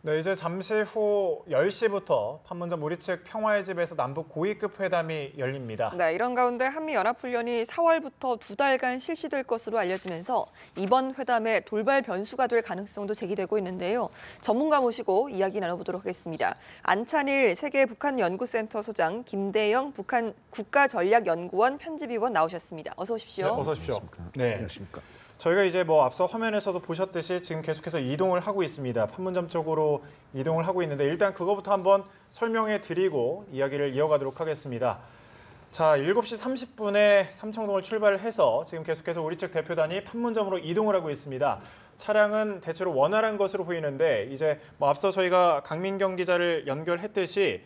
네, 이제 잠시 후 10시부터 판문점 우리 측 평화의 집에서 남북 고위급 회담이 열립니다. 네, 이런 가운데 한미연합훈련이 4월부터 2달간 실시될 것으로 알려지면서 이번 회담에 돌발 변수가 될 가능성도 제기되고 있는데요. 전문가 모시고 이야기 나눠보도록 하겠습니다. 안찬일 세계북한연구센터 소장, 김대영 북한 국가전략연구원 편집위원 나오셨습니다. 어서 오십시오. 네, 어서 오십시오. 네. 안녕하십니까. 저희가 이제 앞서 화면에서도 보셨듯이 지금 계속해서 이동을 하고 있습니다. 판문점 쪽으로 이동을 하고 있는데 일단 그거부터 한번 설명해 드리고 이야기를 이어가도록 하겠습니다. 자, 7시 30분에 삼청동을 출발을 해서 지금 계속해서 우리 측 대표단이 판문점으로 이동을 하고 있습니다. 차량은 대체로 원활한 것으로 보이는데 이제 앞서 저희가 강민경 기자를 연결했듯이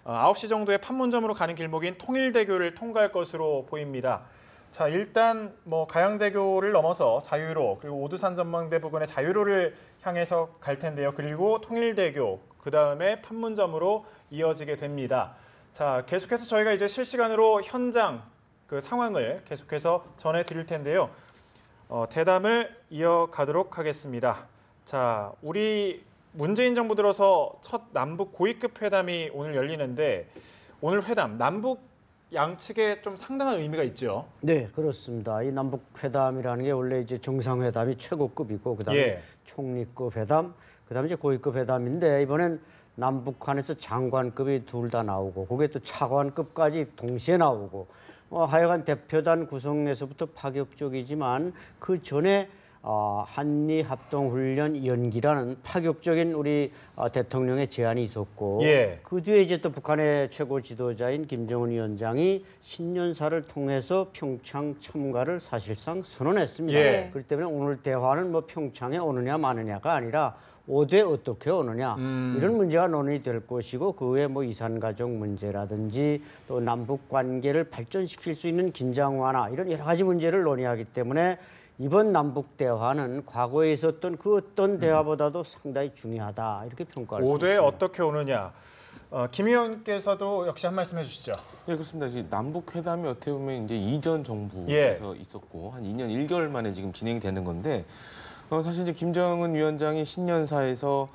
9시 정도에 판문점으로 가는 길목인 통일대교를 통과할 것으로 보입니다. 자, 일단 가양대교를 넘어서 자유로 그리고 오두산 전망대 부근의 자유로를 향해서 갈 텐데요. 그리고 통일대교, 그다음에 판문점으로 이어지게 됩니다. 자, 계속해서 저희가 이제 실시간으로 현장 그 상황을 계속해서 전해 드릴 텐데요. 대담을 이어가도록 하겠습니다. 자, 우리 문재인 정부 들어서 첫 남북 고위급 회담이 오늘 열리는데 오늘 회담 남북 양측에 좀 상당한 의미가 있죠. 네, 그렇습니다. 이 남북 회담이라는 게 원래 이제 정상회담이 최고급이고 그다음에 총리급 회담, 그다음에 이제 고위급 회담인데 이번엔 남북한에서 장관급이 둘 다 나오고 그게 또 차관급까지 동시에 나오고 하여간 대표단 구성에서부터 파격적이지만 그 전에 한미 합동훈련 연기라는 파격적인 우리 대통령의 제안이 있었고 그 뒤에 이제 또 북한의 최고 지도자인 김정은 위원장이 신년사를 통해서 평창 참가를 사실상 선언했습니다. 그렇기 때문에 오늘 대화는 평창에 오느냐 마느냐가 아니라 오되 어떻게 오느냐 이런 문제가 논의될 것이고 그 외에 이산가족 문제라든지 또 남북 관계를 발전시킬 수 있는 긴장 완화 이런 여러 가지 문제를 논의하기 때문에 이번 남북 대화는 과거에 있었던 그 어떤 대화보다도 상당히 중요하다 이렇게 평가할 수 있습니다. 5대 어떻게 오느냐. 김 의원께서도 역시 한 말씀 해주시죠. 네, 그렇습니다. 이제 남북 회담이 어떻게 보면 이제 이전 정부에서 있었고 한 2년 1개월 만에 지금 진행이 되는 건데 사실 이제 김정은 위원장이 신년사에서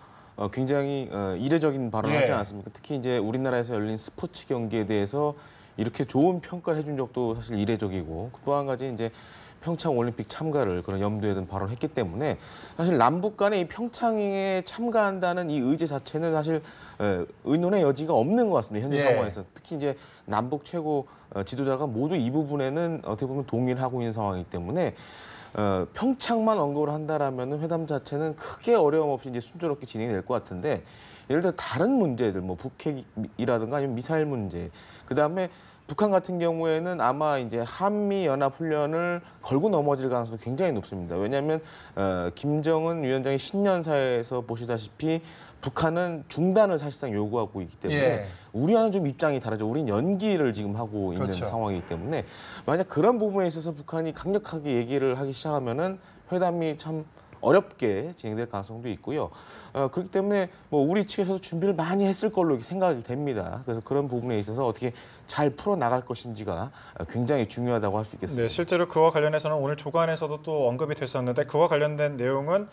굉장히 이례적인 발언을 하지 않았습니까? 특히 이제 우리나라에서 열린 스포츠 경기에 대해서 이렇게 좋은 평가를 해준 적도 사실 이례적이고 또 한 가지 이제 평창 올림픽 참가를 그런 염두에 둔 발언을 했기 때문에 사실 남북 간에 이 평창에 참가한다는 이 의제 자체는 사실 의논의 여지가 없는 것 같습니다. 현재 상황에서. 특히 이제 남북 최고 지도자가 모두 이 부분에는 어떻게 보면 동의를 하고 있는 상황이기 때문에 평창만 언급을 한다라면 회담 자체는 크게 어려움 없이 이제 순조롭게 진행이 될 것 같은데 예를 들어 다른 문제들 북핵이라든가 아니면 미사일 문제 그다음에 북한 같은 경우에는 아마 이제 한미 연합 훈련을 걸고 넘어질 가능성도 굉장히 높습니다. 왜냐하면 김정은 위원장의 신년사에서 보시다시피 북한은 중단을 사실상 요구하고 있기 때문에 우리와는 좀 입장이 다르죠. 우리는 연기를 지금 하고 있는 상황이기 때문에 만약 그런 부분에 있어서 북한이 강력하게 얘기를 하기 시작하면은 회담이 참 어렵게 진행될 가능성도 있고요. 그렇기 때문에 우리 측에서도 준비를 많이 했을 걸로 생각이 됩니다. 그래서 그런 부분에 있어서 어떻게 잘 풀어나갈 것인지가 굉장히 중요하다고 할 수 있겠습니다. 네, 실제로 그와 관련해서는 오늘 조간에서도 또 언급이 됐었는데 그와 관련된 내용은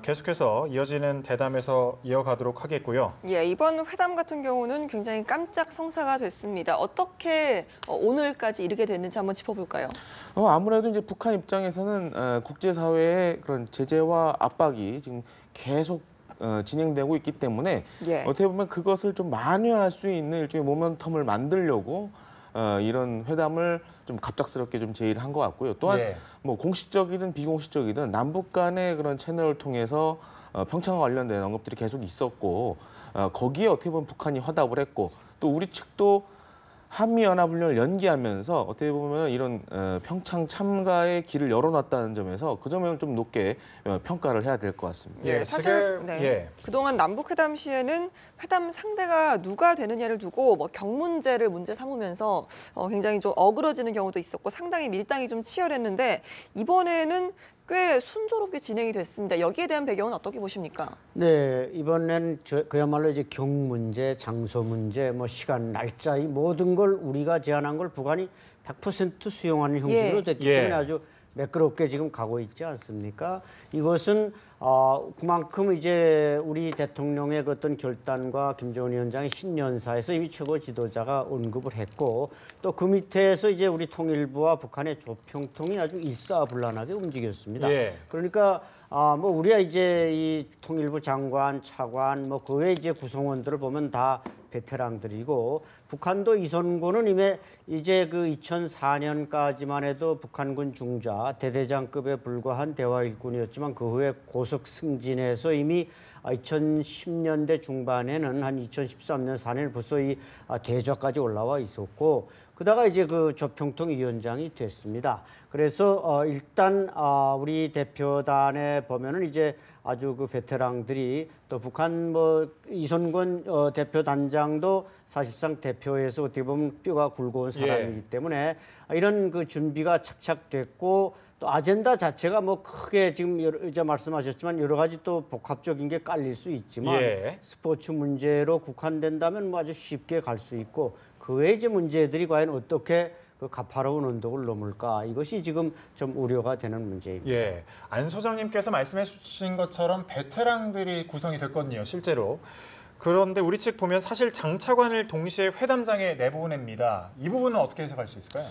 계속해서 이어지는 대담에서 이어가도록 하겠고요. 예, 이번 회담 같은 경우는 굉장히 깜짝 성사가 됐습니다. 어떻게 오늘까지 이르게 됐는지 한번 짚어볼까요? 아무래도 이제 북한 입장에서는 국제사회의 그런 제재와 압박이 지금 계속 진행되고 있기 때문에 어떻게 보면 그것을 좀 만회할 수 있는 일종의 모멘텀을 만들려고 이런 회담을 좀 갑작스럽게 좀 제의를 한 것 같고요. 또한 공식적이든 비공식적이든 남북 간의 그런 채널을 통해서 평창과 관련된 언급들이 계속 있었고 거기에 어떻게 보면 북한이 화답을 했고 또 우리 측도 한미연합훈련을 연기하면서 어떻게 보면 이런 평창 참가의 길을 열어놨다는 점에서 그 점을 좀 높게 평가를 해야 될 것 같습니다. 사실 그동안 남북회담 시에는 회담 상대가 누가 되느냐를 두고 경 문제를 문제 삼으면서 굉장히 좀 어그러지는 경우도 있었고 상당히 밀당이 좀 치열했는데 이번에는 꽤 순조롭게 진행이 됐습니다. 여기에 대한 배경은 어떻게 보십니까? 네, 이번엔 그야말로 이제 경 문제, 장소 문제, 시간, 날짜 이 모든 걸 우리가 제안한 걸 북한이 100% 수용하는 형식으로 됐기 때문에 아주 매끄럽게 지금 가고 있지 않습니까? 이것은 그만큼 이제 우리 대통령의 그 어떤 결단과 김정은 위원장의 신년사에서 이미 최고 지도자가 언급을 했고 또 그 밑에서 이제 우리 통일부와 북한의 조평통이 아주 일사불란하게 움직였습니다. 예. 그러니까 뭐 우리가 이제 이 통일부 장관, 차관 뭐 그 외 이제 구성원들을 보면 다 베테랑들이고 북한도 이선고는 이제 그 2004년까지만 해도 북한군 중자 대대장급에 불과한 대화 일꾼이었지만 그 후에 고속 승진해서 이미 2010년대 중반에는 한 2013년 4년 벌써 이 대좌까지 올라와 있었고 그다가 이제 그 조평통 위원장이 됐습니다. 그래서 일단 우리 대표단에 보면은 이제 아주 그 베테랑들이 또 북한 뭐 이선권 대표단장도 사실상 대표에서 어떻게 보면 뼈가 굵어온 사람이기 때문에 이런 그 준비가 착착됐고 또 아젠다 자체가 뭐 크게 지금 이제 말씀하셨지만 여러 가지 또 복합적인 게 깔릴 수 있지만 스포츠 문제로 국한된다면 뭐 아주 쉽게 갈 수 있고 그 외의 이제 문제들이 과연 어떻게 그 가파로운 언덕을 넘을까 이것이 지금 좀 우려가 되는 문제입니다. 예, 안 소장님께서 말씀해 주신 것처럼 베테랑들이 구성이 됐거든요, 실제로. 그런데 우리 측 보면 사실 장차관을 동시에 회담장에 내보냅니다. 이 부분은 어떻게 해석할 수 있을까요?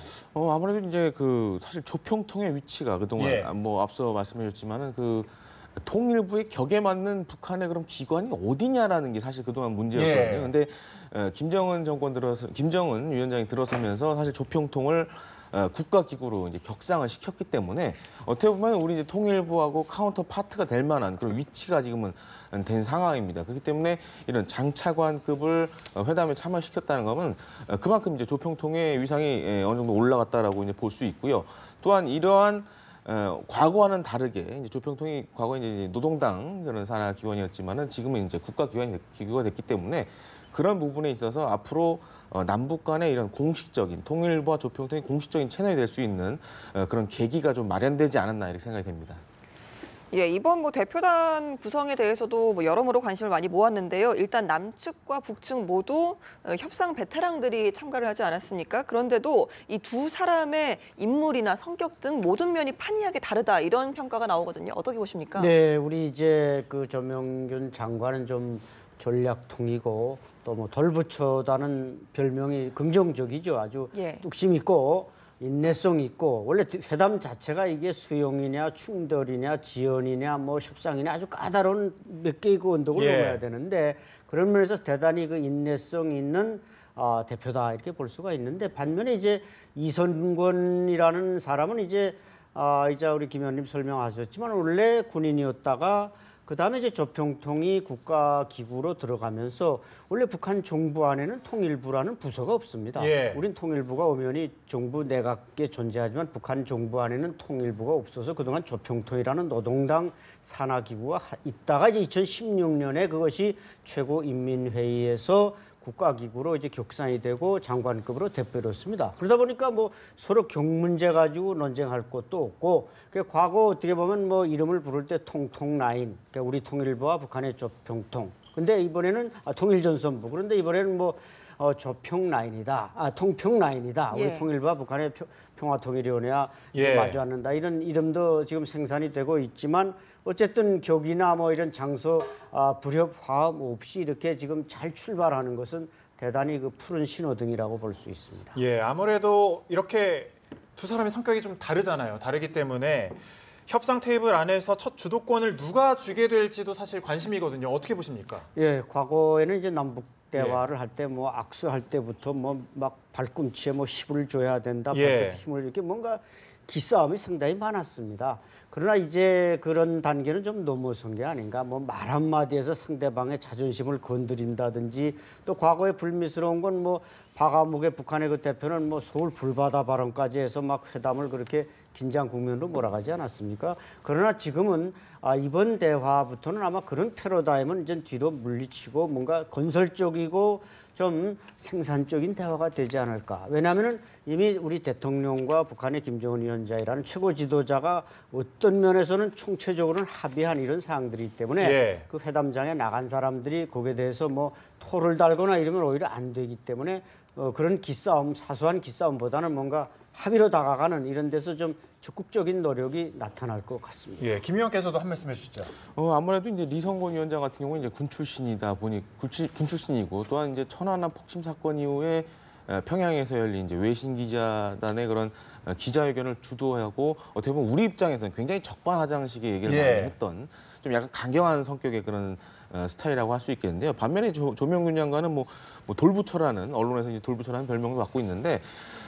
아무래도 이제 그 사실 조평통의 위치가 그동안 뭐 앞서 말씀해줬지만은 그 통일부의 격에 맞는 북한의 그럼 기관이 어디냐라는 게 사실 그동안 문제였거든요. 근데 김정은 위원장이 들어서면서 사실 조평통을 국가기구로 이제 격상을 시켰기 때문에 어떻게 보면 우리 이제 통일부하고 카운터 파트가 될 만한 그런 위치가 지금은 된 상황입니다. 그렇기 때문에 이런 장차관급을 회담에 참여시켰다는 것은 그만큼 이제 조평통의 위상이 어느 정도 올라갔다라고 이제 볼 수 있고요. 또한 이러한 과거와는 다르게 이제 조평통이 과거에 이제 노동당 그런 산하 기관이었지만은 지금은 이제 국가기구가 됐기 때문에 그런 부분에 있어서 앞으로 남북 간의 이런 공식적인 통일부와 조평통이 공식적인 채널이 될 수 있는 그런 계기가 좀 마련되지 않았나 이렇게 생각이 됩니다. 예, 이번 뭐 대표단 구성에 대해서도 뭐 여러모로 관심을 많이 모았는데요. 일단 남측과 북측 모두 협상 베테랑들이 참가를 하지 않았습니까? 그런데도 이 두 사람의 인물이나 성격 등 모든 면이 판이하게 다르다 이런 평가가 나오거든요. 어떻게 보십니까? 네, 우리 이제 그 조명균 장관은 좀 전략통이고 또 뭐 돌부처다는 별명이 긍정적이죠. 아주 뚝심 있고 인내성 있고 원래 회담 자체가 이게 수용이냐 충돌이냐 지연이냐 뭐 협상이냐 아주 까다로운 몇 개의 그 언덕을 넘어야 되는데 그런 면에서 대단히 그 인내성 있는 대표다 이렇게 볼 수가 있는데 반면에 이제 이선권이라는 사람은 이제 우리 김 의원님 설명하셨지만 원래 군인이었다가 그다음에 이제 조평통이 국가기구로 들어가면서 원래 북한 정부 안에는 통일부라는 부서가 없습니다. 우린 통일부가 엄연히 정부 내각에 존재하지만 북한 정부 안에는 통일부가 없어서 그동안 조평통이라는 노동당 산하기구가 있다가 이제 2016년에 그것이 최고인민회의에서 국가기구로 이제 격상이 되고 장관급으로 대표였습니다. 그러다 보니까 뭐 서로 격 문제 가지고 논쟁할 것도 없고, 그러니까 과거 어떻게 보면 뭐 이름을 부를 때 통통라인, 그러니까 우리 통일부와 북한의 조평통. 근데 이번에는 통일전선부. 그런데 이번에는 뭐 조평라인이다, 통평라인이다. 우리 통일부와 북한의 평화통일위원회와 마주 않는다. 이런 이름도 지금 생산이 되고 있지만 어쨌든 격이나 뭐 이런 장소 불협 화음 없이 이렇게 지금 잘 출발하는 것은 대단히 그 푸른 신호등이라고 볼 수 있습니다. 예, 아무래도 이렇게 두 사람의 성격이 좀 다르잖아요. 다르기 때문에 협상 테이블 안에서 첫 주도권을 누가 쥐게 될지도 사실 관심이거든요. 어떻게 보십니까? 예, 과거에는 이제 남북 대화를 할 때 뭐 악수할 때부터 뭐 막 발꿈치에 뭐 힘을 줘야 된다, 힘을 이렇게 뭔가 기싸움이 상당히 많았습니다. 그러나 이제 그런 단계는 좀 넘어선 게 아닌가. 뭐 말 한마디에서 상대방의 자존심을 건드린다든지 또 과거에 불미스러운 건 뭐 박아묵의 북한의 그 대표는 뭐 서울 불바다 발언까지 해서 막 회담을 그렇게 긴장 국면으로 몰아가지 않았습니까? 그러나 지금은 이번 대화부터는 아마 그런 패러다임은 이제 뒤로 물리치고 뭔가 건설적이고 좀 생산적인 대화가 되지 않을까. 왜냐하면 이미 우리 대통령과 북한의 김정은 위원장이라는 최고 지도자가 어떤 면에서는 총체적으로는 합의한 이런 사항들이기 때문에 그 회담장에 나간 사람들이 거기에 대해서 뭐 토를 달거나 이러면 오히려 안 되기 때문에 그런 기싸움, 사소한 기싸움보다는 뭔가 합의로 다가가는 이런 데서 좀 적극적인 노력이 나타날 것 같습니다. 예, 김 의원께서도 한 말씀 해주시죠. 아무래도 이제 리성건 위원장 같은 경우는 이제 군 출신이다 보니 군 출신이고 또한 이제 천안함 폭침 사건 이후에 평양에서 열린 이제 외신 기자단의 그런 기자회견을 주도하고 어떻게 보면 우리 입장에서는 굉장히 적반하장식의 얘기를 예. 많이 했던 좀 약간 강경한 성격의 그런 스타일이라고 할 수 있겠는데요. 반면에 조명균 장관은 뭐 돌부처라는 언론에서 이제 돌부처라는 별명도 갖고 있는데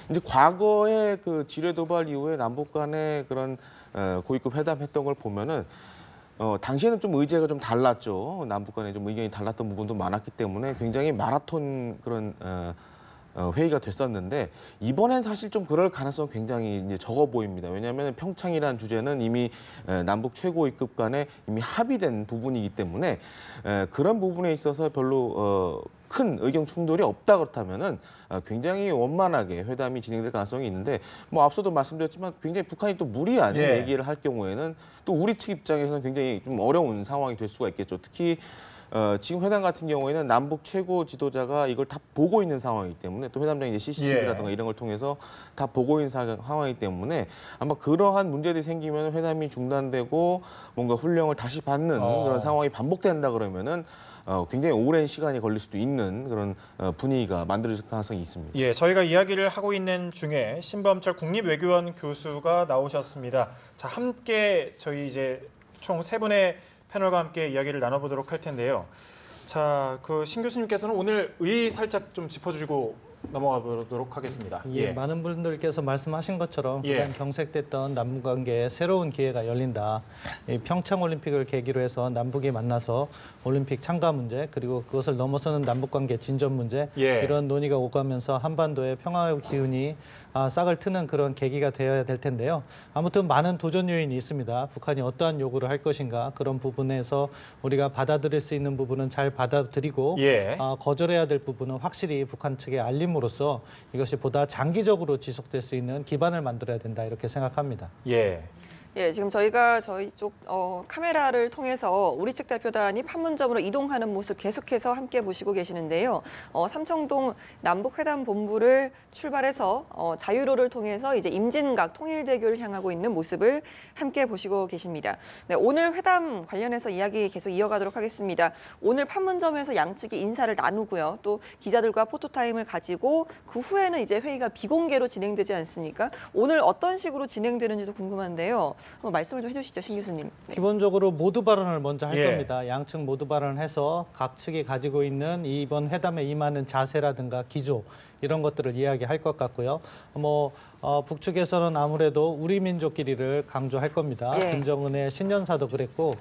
이제 과거에 그 지뢰 도발 이후에 남북 간의 그런 고위급 회담했던 걸 보면은 당시에는 좀 의제가 좀 달랐죠. 남북 간에 좀 의견이 달랐던 부분도 많았기 때문에 굉장히 마라톤 그런 회의가 됐었는데 이번엔 사실 좀 그럴 가능성 굉장히 이제 적어 보입니다. 왜냐하면 평창이라는 주제는 이미 남북 최고위급 간에 이미 합의된 부분이기 때문에 그런 부분에 있어서 별로 큰 의견 충돌이 없다 그렇다면은 굉장히 원만하게 회담이 진행될 가능성이 있는데 뭐 앞서도 말씀드렸지만 굉장히 북한이 또 무리한 예. 얘기를 할 경우에는 또 우리 측 입장에서는 굉장히 좀 어려운 상황이 될 수가 있겠죠. 특히 지금 회담 같은 경우에는 남북 최고 지도자가 이걸 다 보고 있는 상황이기 때문에 또 회담장 이제 CCTV라든가 예. 이런 걸 통해서 다 보고 있는 상황이기 때문에 아마 그러한 문제들이 생기면 회담이 중단되고 뭔가 훈령을 다시 받는 그런 상황이 반복된다 그러면은 굉장히 오랜 시간이 걸릴 수도 있는 그런 분위기가 만들어질 가능성이 있습니다. 예, 저희가 이야기를 하고 있는 중에 신범철 국립외교원 교수가 나오셨습니다. 자, 함께 저희 이제 총 3분의 패널과 함께 이야기를 나눠보도록 할 텐데요. 자, 그 신 교수님께서는 오늘 의 살짝 좀 짚어주고 넘어가 보도록 하겠습니다. 예, 많은 분들께서 말씀하신 것처럼 그간 경색됐던 남북 관계에 새로운 기회가 열린다. 이 평창 올림픽을 계기로 해서 남북이 만나서 올림픽 참가 문제 그리고 그것을 넘어서는 남북 관계 진전 문제 이런 논의가 오가면서 한반도의 평화의 기운이 싹을 트는 그런 계기가 되어야 될 텐데요. 아무튼 많은 도전 요인이 있습니다. 북한이 어떠한 요구를 할 것인가 그런 부분에서 우리가 받아들일 수 있는 부분은 잘 받아들이고 거절해야 될 부분은 확실히 북한 측에 알림으로써 이것이 보다 장기적으로 지속될 수 있는 기반을 만들어야 된다 이렇게 생각합니다. 예, 지금 저희가 저희 쪽 카메라를 통해서 우리 측 대표단이 판문점으로 이동하는 모습 계속해서 함께 보시고 계시는데요. 삼청동 남북회담본부를 출발해서 자유로를 통해서 이제 임진각 통일대교를 향하고 있는 모습을 함께 보시고 계십니다. 네, 오늘 회담 관련해서 이야기 계속 이어가도록 하겠습니다. 오늘 판문점에서 양측이 인사를 나누고요. 또 기자들과 포토타임을 가지고 그 후에는 이제 회의가 비공개로 진행되지 않습니까? 오늘 어떤 식으로 진행되는지도 궁금한데요. 한번 말씀을 좀 해주시죠, 신 교수님. 네. 기본적으로 모두 발언을 먼저 할 겁니다. 양측 모두 발언을 해서 각 측이 가지고 있는 이번 회담에 임하는 자세라든가 기조 이런 것들을 이야기할 것 같고요. 북측에서는 아무래도 우리 민족끼리를 강조할 겁니다. 김정은의 신년사도 그랬고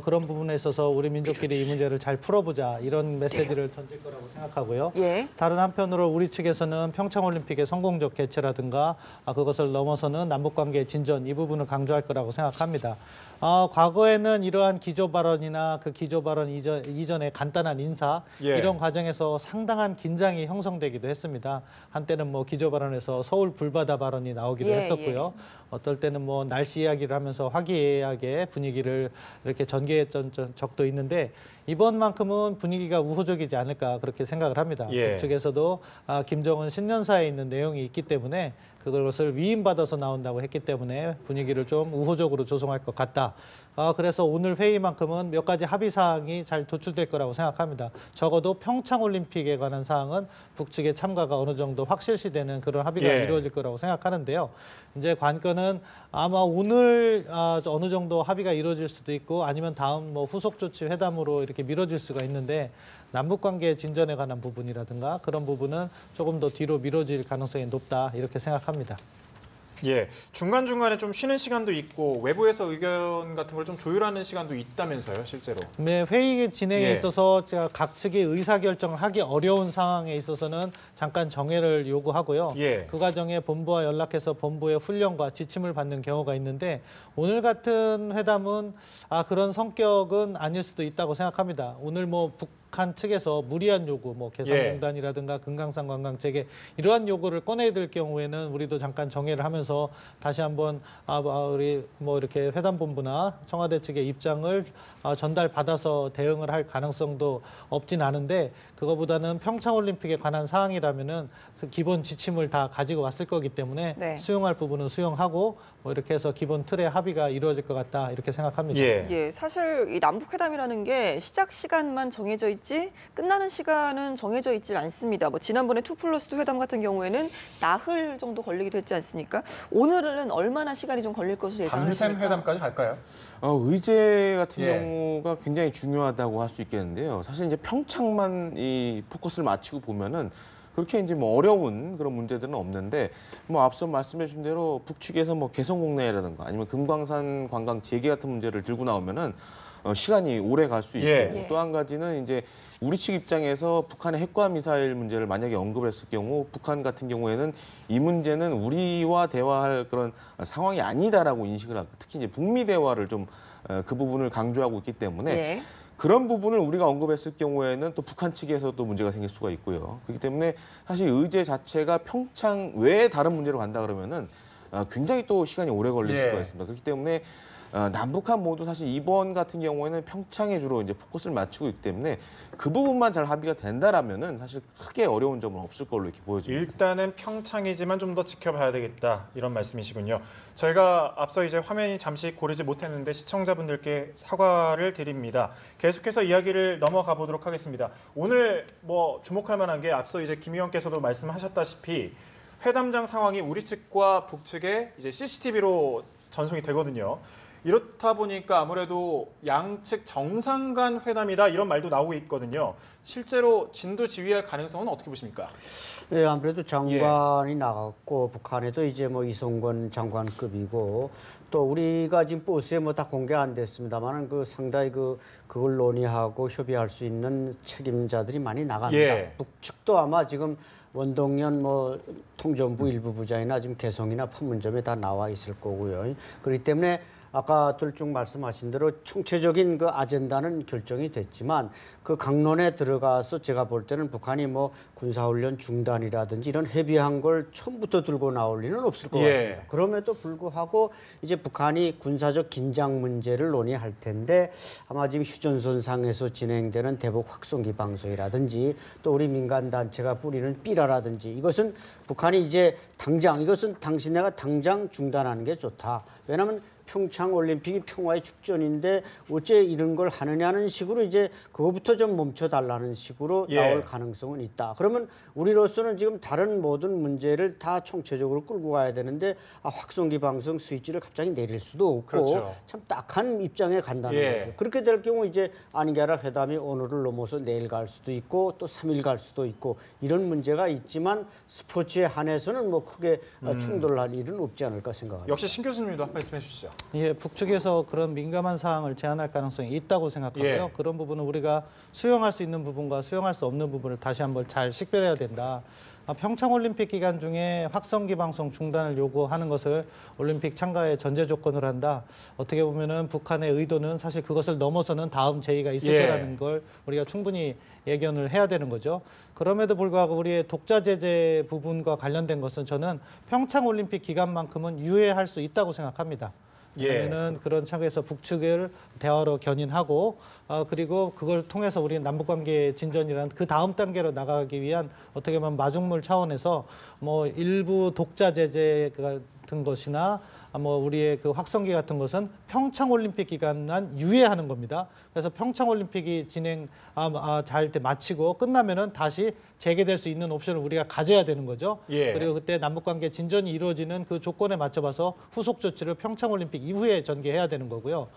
그런 부분에 있어서 우리 민족끼리 이 문제를 잘 풀어보자 이런 메시지를 던질 거라고 생각하고요. 다른 한편으로 우리 측에서는 평창올림픽의 성공적 개최라든가 그것을 넘어서는 남북관계의 진전 이 부분을 강조할 거라고 생각합니다. 과거에는 이러한 기조 발언이나 그 기조 발언 이전에 간단한 인사 이런 과정에서 상당한 긴장이 형성되기도 했습니다. 한때는 기조 발언에서 서울 불바다 발언이 나오기도 했었고요. 어떨 때는 날씨 이야기를 하면서 화기애애하게 분위기를 이렇게 전개했던 적도 있는데 이번만큼은 분위기가 우호적이지 않을까 그렇게 생각을 합니다. 북측에서도 김정은 신년사에 있는 내용이 있기 때문에 그것을 위임받아서 나온다고 했기 때문에 분위기를 좀 우호적으로 조성할 것 같다. 그래서 오늘 회의만큼은 몇 가지 합의 사항이 잘 도출될 거라고 생각합니다. 적어도 평창올림픽에 관한 사항은 북측의 참가가 어느 정도 확실시되는 그런 합의가 이루어질 거라고 생각하는데요. 이제 관건은 아마 오늘 어느 정도 합의가 이루어질 수도 있고 아니면 다음 후속 조치 회담으로 이렇게 미뤄질 수가 있는데 남북관계 진전에 관한 부분이라든가 그런 부분은 조금 더 뒤로 미뤄질 가능성이 높다 이렇게 생각합니다. 중간중간에 좀 쉬는 시간도 있고 외부에서 의견 같은 걸 좀 조율하는 시간도 있다면서요, 실제로. 네, 회의 진행에 있어서 각 측이 의사결정을 하기 어려운 상황에 있어서는 잠깐 정회를 요구하고요. 그 과정에 본부와 연락해서 본부의 훈령과 지침을 받는 경우가 있는데 오늘 같은 회담은 그런 성격은 아닐 수도 있다고 생각합니다. 오늘 북한 북한 측에서 무리한 요구, 뭐 개성공단이라든가 금강산 관광체계 이러한 요구를 꺼내들 경우에는 우리도 잠깐 정회를 하면서 다시 한번 우리 뭐 이렇게 회담본부나 청와대 측의 입장을 전달받아서 대응을 할 가능성도 없진 않은데 그거보다는 평창올림픽에 관한 사항이라면은 그 기본 지침을 다 가지고 왔을 거기 때문에 네. 수용할 부분은 수용하고 뭐 이렇게 해서 기본 틀의 합의가 이루어질 것 같다 이렇게 생각합니다. 예, 사실 이 남북회담이라는 게 시작 시간만 정해져 있지 끝나는 시간은 정해져 있질 않습니다. 뭐 지난번에 2+2 회담 같은 경우에는 나흘 정도 걸리기도 했지 않습니까? 오늘은 얼마나 시간이 좀 걸릴 것으로 예상하십니까? 밤샘 회담까지 갈까요? 의제 같은 예. 경우가 굉장히 중요하다고 할 수 있겠는데요. 사실 이제 평창만 이 포커스를 맞추고 보면은 그렇게 이제 뭐 어려운 그런 문제들은 없는데 뭐 앞서 말씀해 준 대로 북측에서 뭐 개성공단이라든가 아니면 금강산 관광 재개 같은 문제를 들고 나오면은 시간이 오래 갈 수 있고 예. 또 한 가지는 이제 우리 측 입장에서 북한의 핵과 미사일 문제를 만약에 언급을 했을 경우 북한 같은 경우에는 이 문제는 우리와 대화할 그런 상황이 아니다라고 인식을 하고 특히 이제 북미 대화를 좀 그 부분을 강조하고 있기 때문에 예. 그런 부분을 우리가 언급했을 경우에는 또 북한 측에서도 문제가 생길 수가 있고요. 그렇기 때문에 사실 의제 자체가 평창 외에 다른 문제로 간다 그러면은 굉장히 또 시간이 오래 걸릴 예. 수가 있습니다. 그렇기 때문에 남북한 모두 사실 이번 같은 경우에는 평창에 주로 이제 포커스를 맞추고 있기 때문에 그 부분만 잘 합의가 된다라면은 사실 크게 어려운 점은 없을 걸로 이렇게 보여집니다. 일단은 평창이지만 좀 더 지켜봐야 되겠다 이런 말씀이시군요. 저희가 앞서 이제 화면이 잠시 고르지 못했는데 시청자분들께 사과를 드립니다. 계속해서 이야기를 넘어가 보도록 하겠습니다. 오늘 뭐 주목할 만한 게 앞서 이제 김 의원께서도 말씀하셨다시피 회담장 상황이 우리 측과 북측에 이제 CCTV로 전송이 되거든요. 이렇다 보니까 아무래도 양측 정상 간 회담이다 이런 말도 나오고 있거든요. 실제로 진두지휘할 가능성은 어떻게 보십니까? 예, 아무래도 장관이 나갔고 북한에도 이제 뭐 이성권 장관급이고 또 우리가 지금 버스에 뭐 다 공개 안 됐습니다만은 그 상당히 그걸 논의하고 협의할 수 있는 책임자들이 많이 나갑니다. 예. 북측도 아마 지금 원동연 뭐 통전부 일부 부장이나 지금 개성이나 판문점에 다 나와 있을 거고요. 그렇기 때문에 아까들 쭉 말씀하신 대로 총체적인 그 아젠다는 결정이 됐지만 그 강론에 들어가서 제가 볼 때는 북한이 뭐 군사훈련 중단이라든지 이런 헤비한 걸 처음부터 들고 나올 리는 없을 것 같습니다. 그럼에도 불구하고 이제 북한이 군사적 긴장 문제를 논의할 텐데 아마 지금 휴전선상에서 진행되는 대북 확성기 방송이라든지 또 우리 민간단체가 뿌리는 삐라라든지 이것은 북한이 이제 당장 이것은 당신네가 당장 중단하는 게 좋다. 왜냐하면 평창 올림픽이 평화의 축전인데 어째 이런 걸 하느냐는 식으로 이제 그거부터 좀 멈춰달라는 식으로 나올 가능성은 있다. 그러면 우리로서는 지금 다른 모든 문제를 다 총체적으로 끌고 가야 되는데 확성기 방송 스위치를 갑자기 내릴 수도 없고 그렇죠. 참 딱한 입장에 간다는 거죠. 그렇게 될 경우 이제 아닌 게 아니라 회담이 오늘을 넘어서 내일 갈 수도 있고 또 3일 갈 수도 있고 이런 문제가 있지만 스포츠에 한해서는 뭐 크게 충돌할 일은 없지 않을까 생각합니다. 역시 신 교수님도 한 말씀해 주시죠. 예, 북측에서 그런 민감한 사항을 제안할 가능성이 있다고 생각하고요. 예. 그런 부분은 우리가 수용할 수 있는 부분과 수용할 수 없는 부분을 다시 한번 잘 식별해야 된다. 평창올림픽 기간 중에 확성기 방송 중단을 요구하는 것을 올림픽 참가의 전제 조건으로 한다. 어떻게 보면은 북한의 의도는 사실 그것을 넘어서는 다음 제의가 있을 거라는 걸 우리가 충분히 예견을 해야 되는 거죠. 그럼에도 불구하고 우리의 독자 제재 부분과 관련된 것은 저는 평창올림픽 기간만큼은 유예할 수 있다고 생각합니다. 왜냐하면 그런 차원에서 북측을 대화로 견인하고 그리고 그걸 통해서 우리 남북관계 진전이라는 그 다음 단계로 나가기 위한 어떻게 보면 마중물 차원에서 뭐 일부 독자 제재 같은 것이나 뭐 우리의 그 확성기 같은 것은 평창올림픽 기간만 유예하는 겁니다. 그래서 평창올림픽이 진행 잘 때 마치고 끝나면은 다시 재개될 수 있는 옵션을 우리가 가져야 되는 거죠. 그리고 그때 남북관계 진전이 이루어지는 그 조건에 맞춰봐서 후속 조치를 평창올림픽 이후에 전개해야 되는 거고요.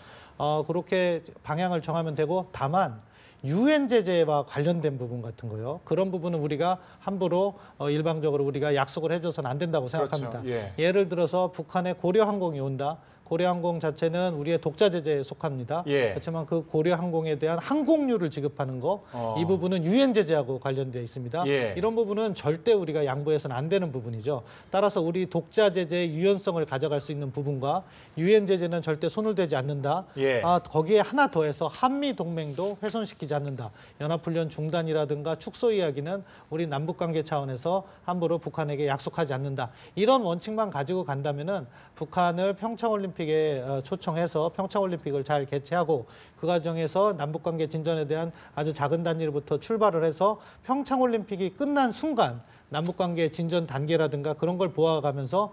그렇게 방향을 정하면 되고 다만 유엔 제재와 관련된 부분 같은 거요. 그런 부분은 우리가 함부로 일방적으로 우리가 약속을 해줘서는 안 된다고 생각합니다. 그렇죠. 예를 들어서 북한의 고려 항공이 온다. 고려항공 자체는 우리의 독자 제재에 속합니다. 예. 그렇지만 그 고려항공에 대한 항공료를 지급하는 거, 이 부분은 유엔 제재하고 관련되어 있습니다. 예. 이런 부분은 절대 우리가 양보해서는 안 되는 부분이죠. 따라서 우리 독자 제재의 유연성을 가져갈 수 있는 부분과 유엔 제재는 절대 손을 대지 않는다. 예. 거기에 하나 더해서 한미 동맹도 훼손시키지 않는다. 연합훈련 중단이라든가 축소 이야기는 우리 남북관계 차원에서 함부로 북한에게 약속하지 않는다. 이런 원칙만 가지고 간다면은 북한을 평창올림픽에 초청해서 평창올림픽을 잘 개최하고 그 과정에서 남북관계 진전에 대한 아주 작은 단위로부터 출발을 해서 평창올림픽이 끝난 순간 남북관계 진전 단계라든가 그런 걸 보아가면서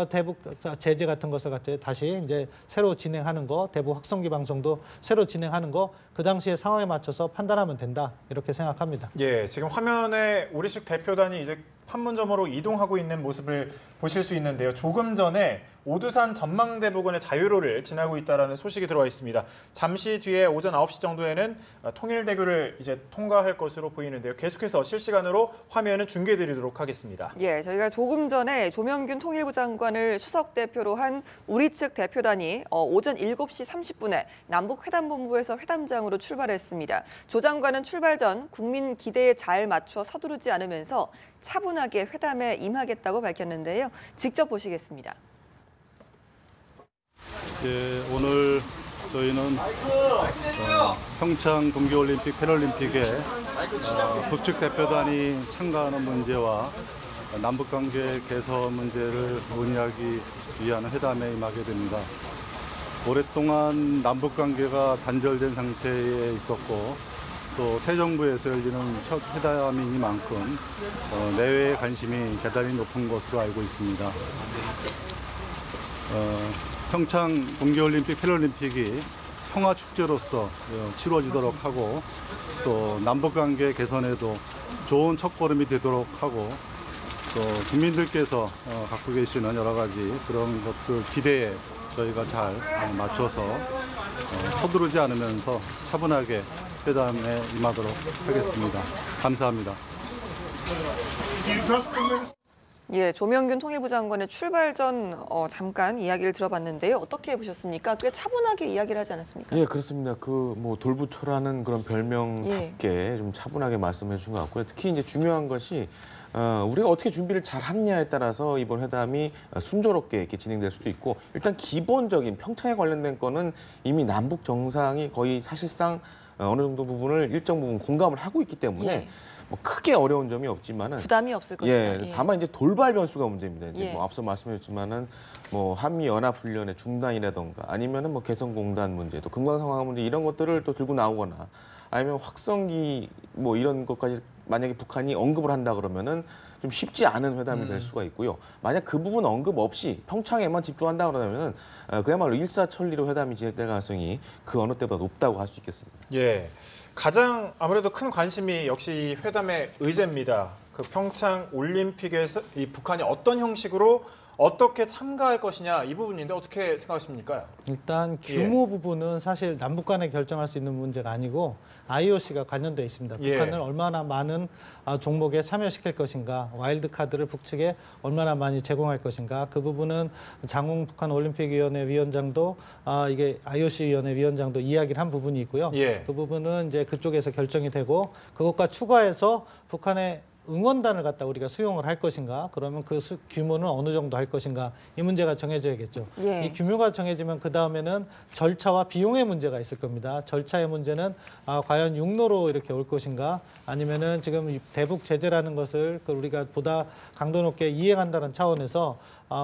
대북 제재 같은 것을 다시 이제 새로 진행하는 거, 대북 확성기 방송도 새로 진행하는 거, 그 당시의 상황에 맞춰서 판단하면 된다 이렇게 생각합니다. 예, 지금 화면에 우리 측 대표단이 이제 판문점으로 이동하고 있는 모습을 보실 수 있는데요. 조금 전에 오두산 전망대 부근의 자유로를 지나고 있다는 소식이 들어와 있습니다. 잠시 뒤에 오전 9시 정도에는 통일대교를 이제 통과할 것으로 보이는데요. 계속해서 실시간으로 화면을 중계드리도록 하겠습니다. 예, 저희가 조금 전에 조명균 통일부 장관을 수석 대표로 한 우리 측 대표단이 오전 7시 30분에 남북회담본부에서 회담장으로 출발했습니다. 조 장관은 출발 전 국민 기대에 잘 맞춰 서두르지 않으면서 차분하게 회담에 임하겠다고 밝혔는데요. 직접 보시겠습니다. 예, 오늘 저희는 평창 동계올림픽 패럴림픽에 북측 대표단이 참가하는 문제와 남북관계 개선 문제를 논의하기 위한 회담에 임하게 됩니다. 오랫동안 남북관계가 단절된 상태에 있었고 또 새 정부에서 열리는 첫 회담이니만큼 내외의 관심이 대단히 높은 것으로 알고 있습니다. 평창 동계올림픽 패럴림픽이 평화축제로서 치러지도록 하고 또 남북관계 개선에도 좋은 첫걸음이 되도록 하고 또 국민들께서 갖고 계시는 여러 가지 그런 것들 기대에 저희가 잘 맞춰서 서두르지 않으면서 차분하게 회담에 임하도록 하겠습니다. 감사합니다. 예, 조명균 통일부 장관의 출발 전 잠깐 이야기를 들어봤는데요. 어떻게 보셨습니까? 꽤 차분하게 이야기를 하지 않았습니까? 예, 그렇습니다. 그 뭐 돌부처라는 그런 별명답게 좀 차분하게 말씀해 주신 것 같고요. 특히 이제 중요한 것이 우리가 어떻게 준비를 잘 하느냐에 따라서 이번 회담이 순조롭게 이렇게 진행될 수도 있고, 일단 기본적인 평창에 관련된 거는 이미 남북 정상이 거의 사실상 어느 정도 부분을 일정 부분 공감을 하고 있기 때문에 예. 뭐 크게 어려운 점이 없지만은 부담이 없을 것이다. 예, 다만 이제 돌발 변수가 문제입니다. 이제 예. 뭐 앞서 말씀드렸지만은 뭐 한미 연합 훈련의 중단이라던가 아니면은 뭐 개성공단 문제, 또 금강상황 문제 이런 것들을 또 들고 나오거나 아니면 확성기 뭐 이런 것까지 만약에 북한이 언급을 한다 그러면은 좀 쉽지 않은 회담이 될 수가 있고요. 만약 그 부분 언급 없이 평창에만 집중한다 그러면은 그야말로 일사천리로 회담이 진행될 가능성이 그 어느 때보다 높다고 할 수 있겠습니다. 예, 가장 아무래도 큰 관심이 역시 이 회담의 의제입니다. 그 평창 올림픽에서 이 북한이 어떤 형식으로 어떻게 참가할 것이냐 이 부분인데 어떻게 생각하십니까? 일단 규모 부분은 사실 남북 간에 결정할 수 있는 문제가 아니고 IOC가 관련돼 있습니다. 예. 북한을 얼마나 많은 종목에 참여시킬 것인가, 와일드 카드를 북측에 얼마나 많이 제공할 것인가, 그 부분은 장홍 북한 올림픽위원회 위원장도 이게 IOC 위원회 위원장도 이야기를 한 부분이 있고요. 예. 그 부분은 이제 그쪽에서 결정이 되고 그것과 추가해서 북한의 응원단을 갖다 우리가 수용을 할 것인가, 그러면 그 규모는 어느 정도 할 것인가, 이 문제가 정해져야겠죠. 예. 이 규모가 정해지면 그 다음에는 절차와 비용의 문제가 있을 겁니다. 절차의 문제는 과연 육로로 이렇게 올 것인가, 아니면은 지금 대북 제재라는 것을 우리가 보다 강도 높게 이행한다는 차원에서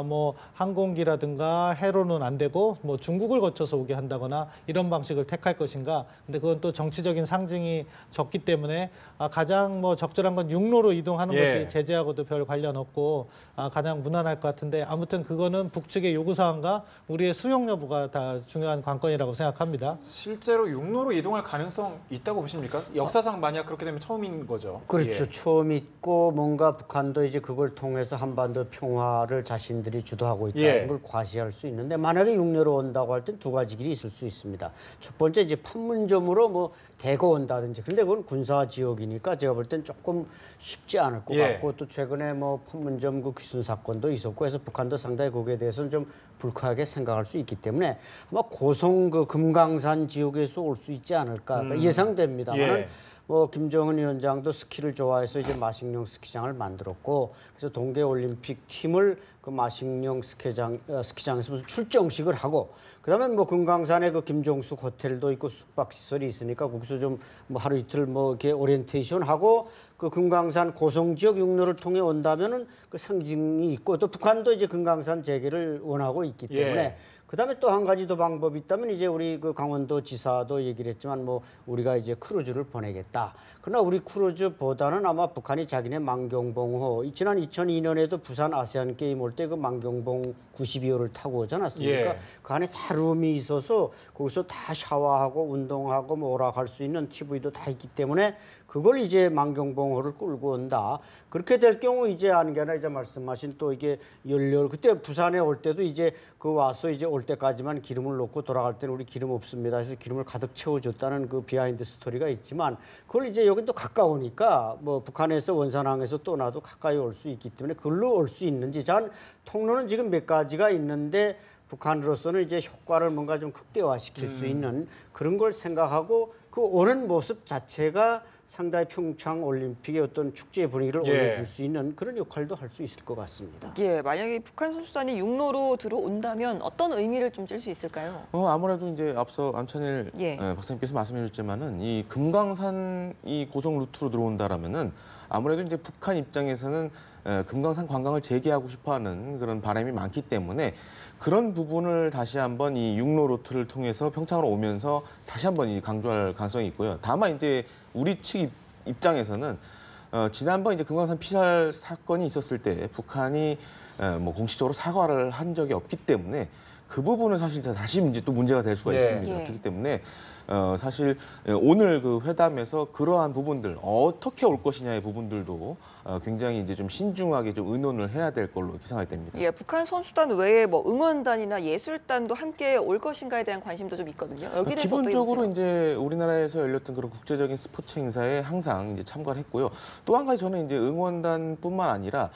뭐 항공기라든가 해로는 안 되고 뭐 중국을 거쳐서 오게 한다거나 이런 방식을 택할 것인가. 근데 그건 또 정치적인 상징이 적기 때문에 가장 뭐 적절한 건 육로로 이동하는 예. 것이 제재하고도 별 관련 없고 가장 무난할 것 같은데, 아무튼 그거는 북측의 요구 사항과 우리의 수용 여부가 다 중요한 관건이라고 생각합니다. 실제로 육로로 이동할 가능성 있다고 보십니까? 역사상 만약 그렇게 되면 처음인 거죠. 그렇죠. 예. 처음 있고 뭔가 북한도 이제 그걸 통해서 한반도 평화를 자신이 자신들이 주도하고 있다는 걸 과시할 수 있는데 만약에 육내로 온다고 할 땐 두 가지 길이 있을 수 있습니다. 첫 번째 이제 판문점으로 뭐 대거 온다든지 그런데 그건 군사 지역이니까 제가 볼 땐 조금 쉽지 않을 것 같고 또 최근에 뭐 판문점 그 귀순 사건도 있었고 해서 북한도 상당히 거기에 대해서는 좀 불쾌하게 생각할 수 있기 때문에 아마 고성 그 금강산 지역에서 올 수 있지 않을까 예상됩니다만 뭐 김정은 위원장도 스키를 좋아해서 이제 마식령 스키장을 만들었고 그래서 동계올림픽 팀을 그 마식령 스키장에서 무슨 출정식을 하고 그다음에 뭐 금강산에 그 김종숙 호텔도 있고 숙박 시설이 있으니까 거기서 좀 뭐 하루 이틀 뭐 이렇게 오리엔테이션 하고 그 금강산 고성 지역 육로를 통해 온다면은 그 상징이 있고 또 북한도 이제 금강산 재개를 원하고 있기 때문에 그다음에 또 한 가지 더 방법이 있다면 이제 우리 그 강원도 지사도 얘기를 했지만 뭐 우리가 이제 크루즈를 보내겠다. 그러나 우리 크루즈보다는 아마 북한이 자기네 만경봉호 지난 2002년에도 부산 아세안 게임 올 때 그 만경봉 92호를 타고 오지 않았습니까? 그 안에 다 룸이 있어서 거기서 다 샤워하고 운동하고 뭐 오락할 수 있는 TV도 다 있기 때문에 그걸 이제 만경봉호를 끌고 온다. 그렇게 될 경우 이제 아는 게 아니라 이제 말씀하신 또 이게 연료 그때 부산에 올 때도 이제 그 와서 이제 올 때까지만 기름을 넣고 돌아갈 때는 우리 기름 없습니다. 그래서 기름을 가득 채워줬다는 그 비하인드 스토리가 있지만 그걸 이제 여기 또 가까우니까 뭐 북한에서 원산항에서 떠나도 가까이 올 수 있기 때문에 그걸로 올 수 있는지 전 통로는 지금 몇 가지가 있는데 북한으로서는 이제 효과를 뭔가 좀 극대화시킬 수 있는 그런 걸 생각하고 그 오는 모습 자체가 상당히 평창 올림픽의 어떤 축제 분위기를 올려줄 수 있는 그런 역할도 할 수 있을 것 같습니다. 만약에 북한 선수단이 육로로 들어온다면 어떤 의미를 좀 쥘 수 있을까요? 아무래도 이제 앞서 안찬일 박사님께서 말씀해 주셨지만은 이 금강산 이 고성 루트로 들어온다라면은 아무래도 이제 북한 입장에서는 금강산 관광을 재개하고 싶어하는 그런 바람이 많기 때문에 그런 부분을 다시 한번 이 육로 루트를 통해서 평창으로 오면서 다시 한번 이 강조할 가능성이 있고요. 다만 이제 우리 측 입장에서는 지난번 이제 금강산 피살 사건이 있었을 때 북한이 뭐 공식적으로 사과를 한 적이 없기 때문에 그 부분은 사실 다시 이제 또 문제가 될 수가 있습니다. 그렇기 때문에 사실 오늘 그 회담에서 그러한 부분들 어떻게 올 것이냐의 부분들도 굉장히 이제 좀 신중하게 좀 의논을 해야 될 걸로 이렇게 생각이 됩니다. 북한 선수단 외에 뭐 응원단이나 예술단도 함께 올 것인가에 대한 관심도 좀 있거든요. 여기 대해서 기본적으로 이제 우리나라에서 열렸던 그런 국제적인 스포츠 행사에 항상 이제 참가를 했고요. 또 한 가지 저는 이제 응원단뿐만 아니라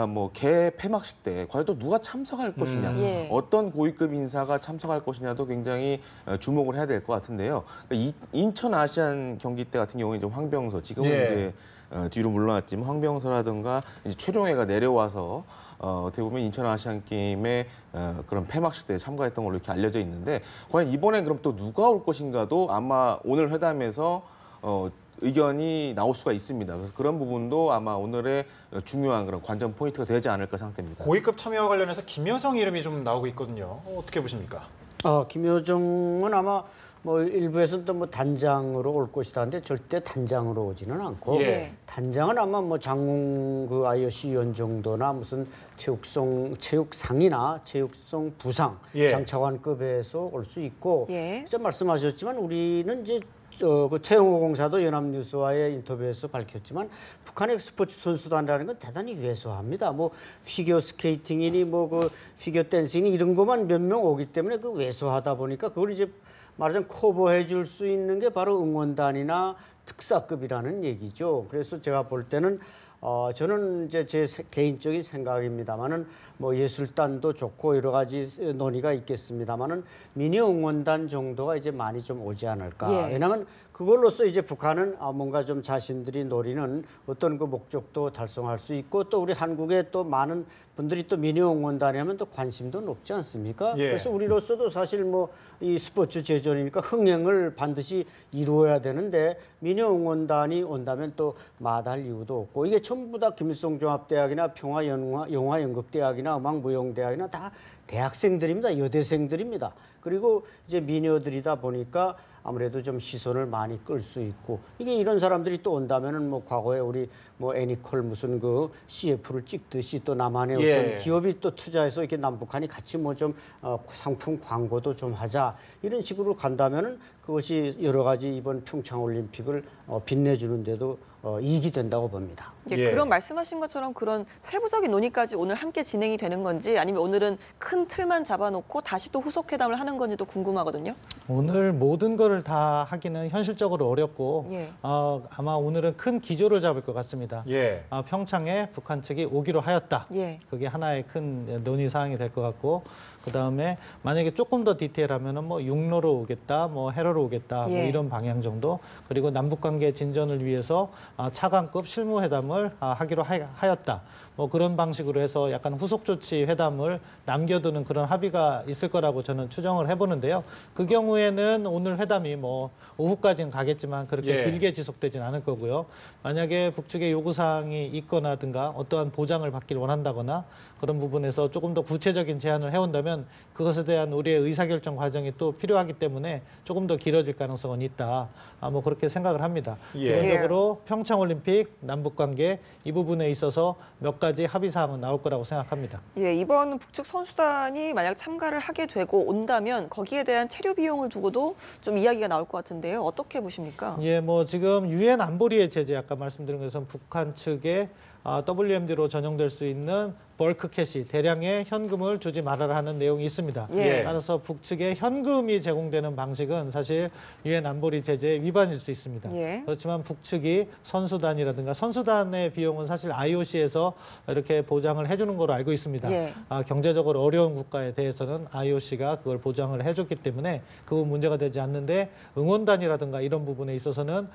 뭐 개 폐막식 때 과연 또 누가 참석할 것이냐, 어떤 고위급 인사가 참석할 것이냐도 굉장히 주목을 해야 될 것 같은데요. 인천 아시안 경기 때 같은 경우에 이제 황병서 지금은 이제 뒤로 물러났지만 황병서라든가 이제 최룡해가 내려와서 어떻게 보면 인천 아시안 게임의 그런 폐막식 때 참가했던 걸로 이렇게 알려져 있는데 과연 이번에 그럼 또 누가 올 것인가도 아마 오늘 회담에서 의견이 나올 수가 있습니다. 그래서 그런 부분도 아마 오늘의 중요한 그런 관전 포인트가 되지 않을까 생각됩니다. 고위급 참여와 관련해서 김여정 이름이 좀 나오고 있거든요. 어떻게 보십니까? 김여정은 아마 뭐 일부에서는 또 뭐 단장으로 올 것이다 하는데 절대 단장으로 오지는 않고 단장은 아마 뭐 장웅 그 IOC 위원 정도나 무슨 체육상이나 체육성 부상 장차관급에서 올 수 있고 진짜 말씀하셨지만 우리는 이제 그 태영호 공사도 연합뉴스와의 인터뷰에서 밝혔지만 북한의 스포츠 선수단이라는 건 대단히 왜소합니다. 뭐 피겨 스케이팅이니 뭐 그 피겨 댄싱이 이런 것만 몇 명 오기 때문에 그 왜소하다 보니까 그걸 이제 말하자면 커버해 줄 수 있는 게 바로 응원단이나 특사급이라는 얘기죠. 그래서 제가 볼 때는 저는 이제 제 개인적인 생각입니다만은 뭐 예술단도 좋고 여러 가지 논의가 있겠습니다만은 미니 응원단 정도가 이제 많이 좀 오지 않을까. 왜냐하면 그걸로써 이제 북한은 뭔가 좀 자신들이 노리는 어떤 그 목적도 달성할 수 있고 또 우리 한국에 또 많은 분들이 또 미니 응원단에 하면 또 관심도 높지 않습니까? 그래서 우리로서도 사실 뭐 이 스포츠 제전이니까 흥행을 반드시 이루어야 되는데 미니 응원단이 온다면 또 마다할 이유도 없고 이게 전부 다 김일성 종합대학이나 평화영화연극대학이나 음악무용대학이나 다 대학생들입니다. 여대생들입니다. 그리고 이제 미녀들이다 보니까 아무래도 좀 시선을 많이 끌 수 있고 이게 이런 사람들이 또 온다면은 뭐 과거에 우리 뭐 애니콜 무슨 그 CF를 찍듯이 또 남한의 어떤 기업이 또 투자해서 이렇게 남북한이 같이 뭐 좀 상품 광고도 좀 하자 이런 식으로 간다면은 그것이 여러 가지 이번 평창 올림픽을 빛내주는 데도 이익이 된다고 봅니다. 예, 그런 말씀하신 것처럼 그런 세부적인 논의까지 오늘 함께 진행이 되는 건지 아니면 오늘은 큰 틀만 잡아놓고 다시 또 후속 회담을 하는 건지도 궁금하거든요. 오늘 모든 거를 다 하기는 현실적으로 어렵고 예. 아마 오늘은 큰 기조를 잡을 것 같습니다. 예. 평창에 북한 측이 오기로 하였다. 예. 그게 하나의 큰 논의 사항이 될 것 같고 그다음에 만약에 조금 더 디테일하면은 뭐 육로로 오겠다, 뭐 해로로 오겠다, 예. 뭐 이런 방향 정도. 그리고 남북 관계 진전을 위해서 차관급 실무 회담을 하기로 하였다. 뭐 그런 방식으로 해서 약간 후속 조치 회담을 남겨두는 그런 합의가 있을 거라고 저는 추정을 해보는데요. 그 경우에는 오늘 회담이 뭐 오후까지는 가겠지만 그렇게 예. 길게 지속되진 않을 거고요. 만약에 북측의 요구사항이 있거나든가 어떠한 보장을 받길 원한다거나 그런 부분에서 조금 더 구체적인 제안을 해온다면 그것에 대한 우리의 의사결정 과정이 또 필요하기 때문에 조금 더 길어질 가능성은 있다. 뭐 그렇게 생각을 합니다. 예. 기본적으로 평창올림픽, 남북관계 이 부분에 있어서 몇 가지 합의사항은 나올 거라고 생각합니다. 예, 이번 북측 선수단이 만약 참가를 하게 되고 온다면 거기에 대한 체류 비용을 두고도 좀 이야기가 나올 것 같은데요. 어떻게 보십니까? 예, 뭐 지금 유엔 안보리의 제재 아까 말씀드린 것처럼 북한 측에 WMD로 전용될 수 있는 벌크 캐시, 대량의 현금을 주지 말아라 하는 내용이 있습니다. 예. 따라서 북측에 현금이 제공되는 방식은 사실 유엔 안보리 제재의 위반일 수 있습니다. 예. 그렇지만 북측이 선수단이라든가 선수단의 비용은 사실 IOC에서 이렇게 보장을 해주는 걸로 알고 있습니다. 예. 경제적으로 어려운 국가에 대해서는 IOC가 그걸 보장을 해줬기 때문에 그 부분 문제가 되지 않는데 응원단이라든가 이런 부분에 있어서는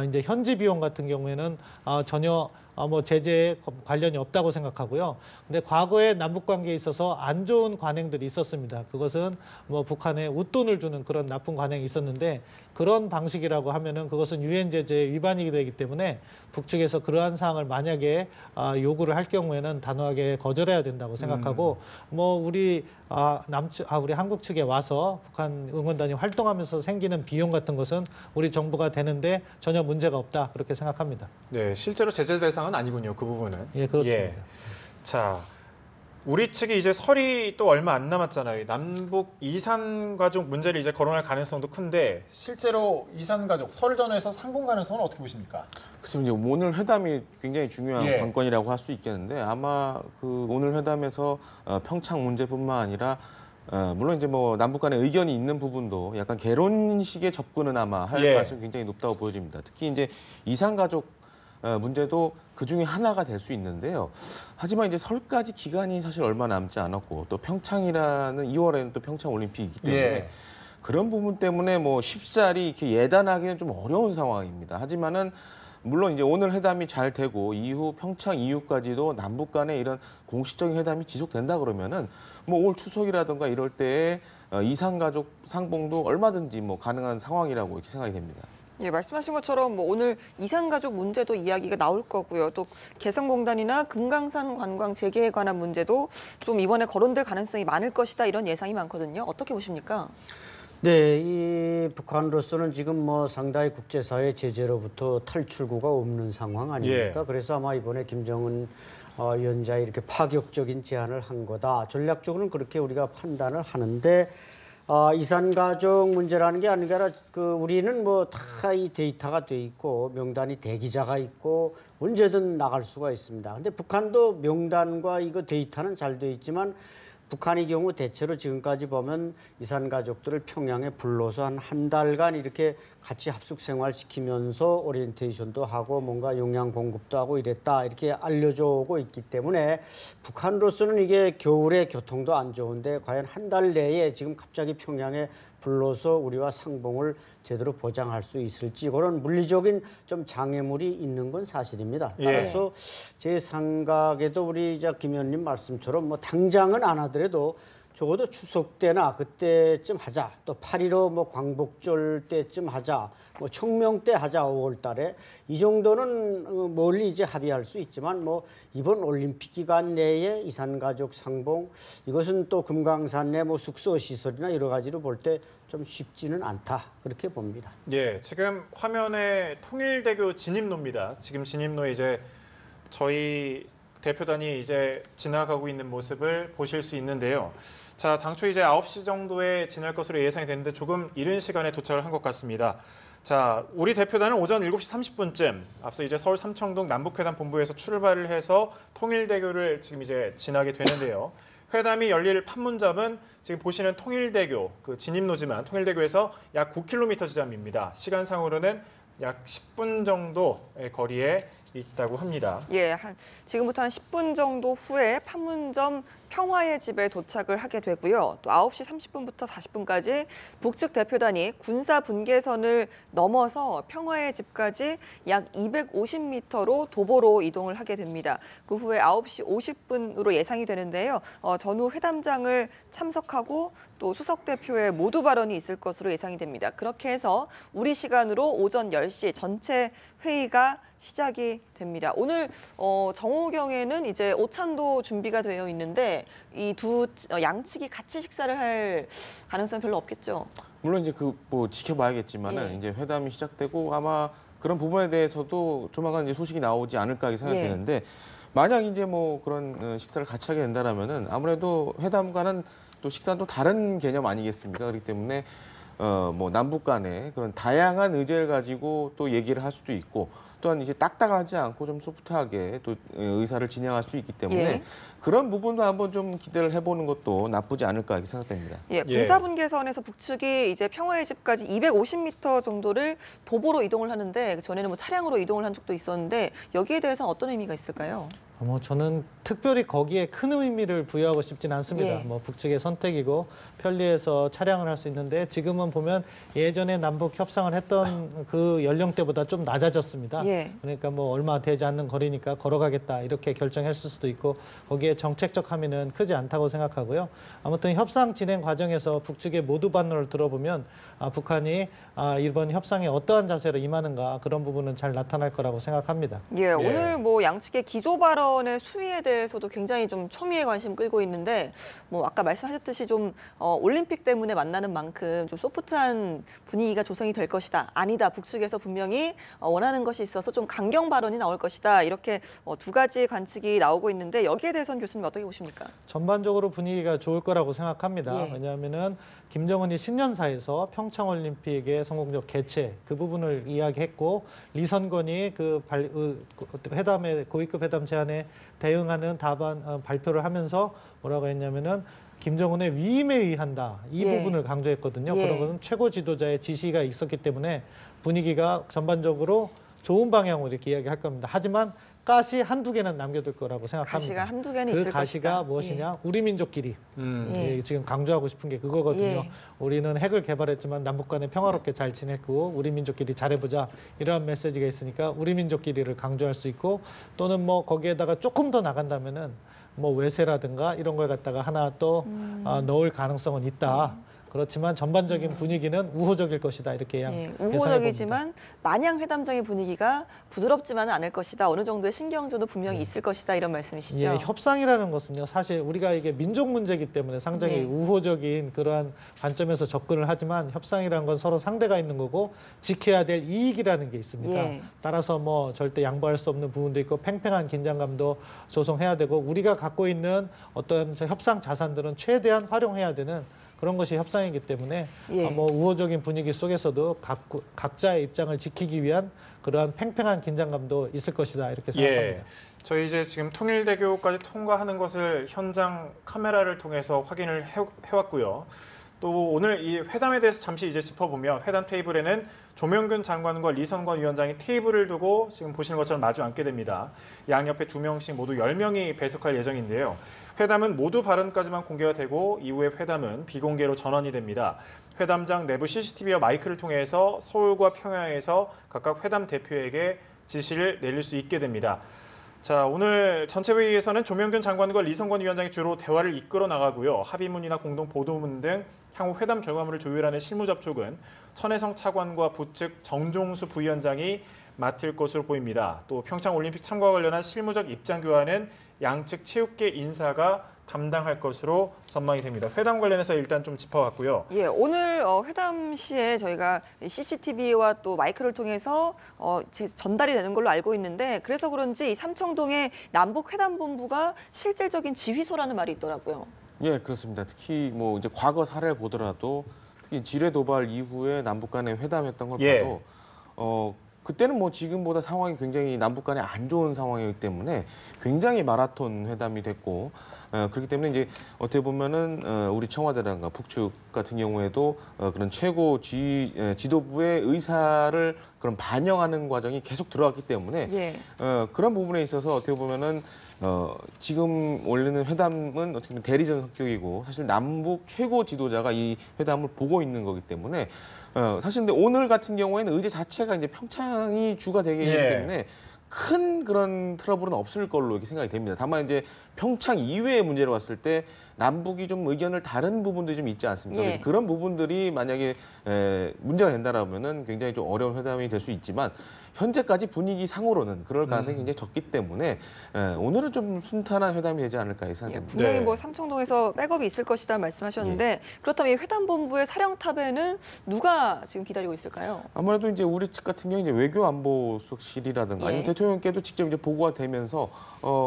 이제 현지 비용 같은 경우에는 전혀 뭐 제재에 관련이 없다고 생각하고요. 근데 과거에 남북 관계에 있어서 안 좋은 관행들이 있었습니다. 그것은 뭐 북한에 웃돈을 주는 그런 나쁜 관행이 있었는데 그런 방식이라고 하면은 그것은 유엔 제재 위반이 되기 때문에 북측에서 그러한 사항을 만약에 요구를 할 경우에는 단호하게 거절해야 된다고 생각하고 뭐 우리 우리 한국 측에 와서 북한 응원단이 활동하면서 생기는 비용 같은 것은 우리 정부가 되는데 전혀 문제가 없다 그렇게 생각합니다. 네, 실제로 제재 대상은 아니군요. 그 부분은. 예, 그렇습니다. 예. 자, 우리 측이 이제 설이 또 얼마 안 남았잖아요. 남북 이산 가족 문제를 이제 거론할 가능성도 큰데 실제로 이산 가족 설 전후에서 상봉 가능성은 어떻게 보십니까? 그래서 이제 오늘 회담이 굉장히 중요한 예. 관건이라고 할 수 있겠는데 아마 그 오늘 회담에서 평창 문제뿐만 아니라 물론 이제 뭐 남북 간의 의견이 있는 부분도 약간 개론식의 접근은 아마 할 예. 가능성이 굉장히 높다고 보여집니다. 특히 이제 이산 가족 문제도 그 중에 하나가 될 수 있는데요. 하지만 이제 설까지 기간이 사실 얼마 남지 않았고 또 평창이라는 2월에는 또 평창 올림픽이기 때문에 예. 그런 부분 때문에 뭐 쉽사리 이렇게 예단하기는 좀 어려운 상황입니다. 하지만은 물론 이제 오늘 회담이 잘 되고 이후 평창 이후까지도 남북 간의 이런 공식적인 회담이 지속된다 그러면은 뭐 올 추석이라든가 이럴 때에 이산 가족 상봉도 얼마든지 뭐 가능한 상황이라고 이렇게 생각이 됩니다. 예, 말씀하신 것처럼 뭐 오늘 이산가족 문제도 이야기가 나올 거고요. 또 개성공단이나 금강산 관광 재개에 관한 문제도 좀 이번에 거론될 가능성이 많을 것이다 이런 예상이 많거든요. 어떻게 보십니까? 네, 이 북한으로서는 지금 뭐 상당히 국제사회 제재로부터 탈출구가 없는 상황 아닙니까? 예. 그래서 아마 이번에 김정은 위원장이 이렇게 파격적인 제안을 한 거다. 전략적으로는 그렇게 우리가 판단을 하는데 이산가족 문제라는 게 아니라 우리는 뭐 다 이 데이터가 돼 있고 명단이 대기자가 있고 언제든 나갈 수가 있습니다. 근데 북한도 명단과 이거 데이터는 잘 돼 있지만 북한의 경우 대체로 지금까지 보면 이산 가족들을 평양에 불러서 한 달간 이렇게 같이 합숙 생활시키면서 오리엔테이션도 하고 뭔가 영양 공급도 하고 이랬다 이렇게 알려줘 오고 있기 때문에 북한으로서는 이게 겨울에 교통도 안 좋은데 과연 한 달 내에 지금 갑자기 평양에 불러서 우리와 상봉을 제대로 보장할 수 있을지 그런 물리적인 좀 장애물이 있는 건 사실입니다. 따라서 제 생각에도 우리 김 의원님 말씀처럼 뭐 당장은 안 하더라도 적어도 추석 때나 그때쯤 하자. 또 8.15 뭐 광복절 때쯤 하자. 뭐 청명 때 하자. 5월 달에. 이 정도는 멀리 이제 합의할 수 있지만 뭐 이번 올림픽 기간 내에 이산가족 상봉 이것은 또 금강산 내 뭐 숙소 시설이나 여러 가지로 볼 때 좀 쉽지는 않다. 그렇게 봅니다. 예, 지금 화면에 통일대교 진입로입니다. 지금 진입로에 이제 저희 대표단이 이제 지나가고 있는 모습을 보실 수 있는데요. 자, 당초 이제 9시 정도에 지날 것으로 예상이 됐는데 조금 이른 시간에 도착을 한 것 같습니다. 자, 우리 대표단은 오전 7시 30분쯤 앞서 이제 서울 삼청동 남북회담 본부에서 출발을 해서 통일대교를 지금 이제 지나게 되는데요. 회담이 열릴 판문점은 지금 보시는 통일대교, 그 진입로지만 통일대교에서 약 9km 지점입니다. 시간상으로는 약 10분 정도의 거리에 있다고 합니다. 예, 지금부터 한 10분 정도 후에 판문점 평화의 집에 도착을 하게 되고요. 또 9시 30분부터 40분까지 북측 대표단이 군사 분계선을 넘어서 평화의 집까지 약 250m로 도보로 이동을 하게 됩니다. 그 후에 9시 50분으로 예상이 되는데요. 전후 회담장을 참석하고 또 수석 대표의 모두 발언이 있을 것으로 예상이 됩니다. 그렇게 해서 우리 시간으로 오전 10시 전체 회의가 시작이 됩니다. 오늘 정오경에는 이제 오찬도 준비가 되어 있는데 이 두 양측이 같이 식사를 할 가능성은 별로 없겠죠. 물론 이제 뭐 지켜봐야겠지만은 예. 이제 회담이 시작되고 아마 그런 부분에 대해서도 조만간 이제 소식이 나오지 않을까 생각되는데 만약 이제 뭐 그런 식사를 같이 하게 된다라면은 아무래도 회담과는 또 식사는 또 다른 개념 아니겠습니까? 그렇기 때문에 뭐 남북 간에 그런 다양한 의제를 가지고 또 얘기를 할 수도 있고 또한 이제 딱딱하지 않고 좀 소프트하게 또 의사를 진행할 수 있기 때문에 예. 그런 부분도 한번 좀 기대를 해보는 것도 나쁘지 않을까 이렇게 생각됩니다. 예, 군사분계선에서 북측이 이제 평화의 집까지 250m 정도를 도보로 이동을 하는데 전에는 뭐 차량으로 이동을 한 적도 있었는데 여기에 대해서는 어떤 의미가 있을까요? 뭐 저는 특별히 거기에 큰 의미를 부여하고 싶지는 않습니다. 예. 뭐 북측의 선택이고 편리해서 차량을 할 수 있는데 지금은 보면 예전에 남북 협상을 했던 그 연령대보다 좀 낮아졌습니다. 예. 그러니까 뭐 얼마 되지 않는 거리니까 걸어가겠다 이렇게 결정했을 수도 있고 거기에 정책적 함의는 크지 않다고 생각하고요. 아무튼 협상 진행 과정에서 북측의 모두 반론을 들어보면 북한이 이번 협상에 어떠한 자세로 임하는가 그런 부분은 잘 나타날 거라고 생각합니다. 예, 오늘 뭐 양측의 기조 발언의 수위에 대해서도 굉장히 좀 초미의 관심 끌고 있는데 뭐 아까 말씀하셨듯이 좀 올림픽 때문에 만나는 만큼 좀 소프트한 분위기가 조성이 될 것이다. 아니다. 북측에서 분명히 원하는 것이 있어서 좀 강경 발언이 나올 것이다. 이렇게 두 가지 관측이 나오고 있는데 여기에 대해서는 교수님 어떻게 보십니까? 전반적으로 분위기가 좋을 거라고 생각합니다. 예. 왜냐하면은 김정은이 신년사에서 평창올림픽의 성공적 개최 그 부분을 이야기했고 리선건이 그 회담의 고위급 회담 제안에 대응하는 답안 발표를 하면서 뭐라고 했냐면은 김정은의 위임에 의한다 이 예. 부분을 강조했거든요. 예. 그런 것은 최고 지도자의 지시가 있었기 때문에 분위기가 전반적으로 좋은 방향으로 이렇게 이야기할 겁니다. 하지만 가시 한두 개는 남겨둘 거라고 생각합니다. 가시가 한두 개는 그 있을 가시가 것이다. 무엇이냐? 우리 민족끼리. 예. 지금 강조하고 싶은 게 그거거든요. 예. 우리는 핵을 개발했지만 남북 간에 평화롭게 잘 지냈고 우리 민족끼리 잘해보자 이러한 메시지가 있으니까 우리 민족끼리를 강조할 수 있고 또는 뭐 거기에다가 조금 더 나간다면은 뭐 외세라든가 이런 걸 갖다가 하나 또 넣을 가능성은 있다. 그렇지만 전반적인 분위기는 우호적일 것이다 이렇게 우호적이지만 마냥 회담장의 분위기가 부드럽지만은 않을 것이다. 어느 정도의 신경전도 분명히 있을 것이다 이런 말씀이시죠. 예, 협상이라는 것은요. 사실 우리가 이게 민족 문제이기 때문에 상당히 예. 우호적인 그러한 관점에서 접근을 하지만 협상이라는 건 서로 상대가 있는 거고 지켜야 될 이익이라는 게 있습니다. 예. 따라서 뭐 절대 양보할 수 없는 부분도 있고 팽팽한 긴장감도 조성해야 되고 우리가 갖고 있는 어떤 협상 자산들은 최대한 활용해야 되는 그런 것이 협상이기 때문에 예. 뭐 우호적인 분위기 속에서도 각자의 입장을 지키기 위한 그러한 팽팽한 긴장감도 있을 것이다 이렇게 생각합니다. 예. 저희 이제 지금 통일대교까지 통과하는 것을 현장 카메라를 통해서 확인을 해왔고요. 또 오늘 이 회담에 대해서 잠시 이제 짚어보면 회담 테이블에는 조명균 장관과 리선건 위원장이 테이블을 두고 지금 보시는 것처럼 마주 앉게 됩니다. 양옆에 2명씩 모두 10명이 배석할 예정인데요. 회담은 모두 발언까지만 공개가 되고 이후에 회담은 비공개로 전환이 됩니다. 회담장 내부 CCTV와 마이크를 통해서 서울과 평양에서 각각 회담 대표에게 지시를 내릴 수 있게 됩니다. 자, 오늘 전체 회의에서는 조명균 장관과 리선건 위원장이 주로 대화를 이끌어 나가고요. 합의문이나 공동 보도문 등 향후 회담 결과물을 조율하는 실무 접촉은 천혜성 차관과 부측 정종수 부위원장이 맡을 것으로 보입니다. 또 평창 올림픽 참가와 관련한 실무적 입장 교환은 양측 체육계 인사가 담당할 것으로 전망이 됩니다. 회담 관련해서 일단 좀 짚어봤고요. 예, 오늘 회담 시에 저희가 CCTV와 또 마이크를 통해서 전달이 되는 걸로 알고 있는데 그래서 그런지 이 삼청동의 남북 회담 본부가 실질적인 지휘소라는 말이 있더라고요. 예, 그렇습니다. 특히 뭐 이제 과거 사례를 보더라도 특히 지뢰 도발 이후에 남북 간에 회담했던 걸 예. 봐도 그때는 뭐 지금보다 상황이 굉장히 남북 간에 안 좋은 상황이기 때문에 굉장히 마라톤 회담이 됐고 그렇기 때문에 이제 어떻게 보면은 우리 청와대라든가 북측 같은 경우에도 그런 최고 지도부의 의사를 그런 반영하는 과정이 계속 들어왔기 때문에 예. 그런 부분에 있어서 어떻게 보면은 지금 올리는 회담은 어떻게 보면 대리전 성격이고 사실 남북 최고 지도자가 이 회담을 보고 있는 거기 때문에 사실 근데 오늘 같은 경우에는 의제 자체가 이제 평창이 주가 되기 때문에 큰 그런 트러블은 없을 걸로 이렇게 생각이 됩니다. 다만 이제 평창 이외의 문제로 왔을 때 남북이 좀 의견을 다른 부분들이 좀 있지 않습니까? 예. 그래서 그런 부분들이 만약에 문제가 된다라면은 굉장히 좀 어려운 회담이 될 수 있지만 현재까지 분위기 상으로는 그럴 가능성이 굉장히 적기 때문에 오늘은 좀 순탄한 회담이 되지 않을까 예, 생각됩니다. 분명히 네. 뭐 삼청동에서 백업이 있을 것이다 말씀하셨는데 그렇다면 이 회담 본부의 사령탑에는 누가 지금 기다리고 있을까요? 아무래도 이제 우리 측 같은 경우 이제 외교안보수석실이라든가 아니면 예. 대통령께도 직접 이제 보고가 되면서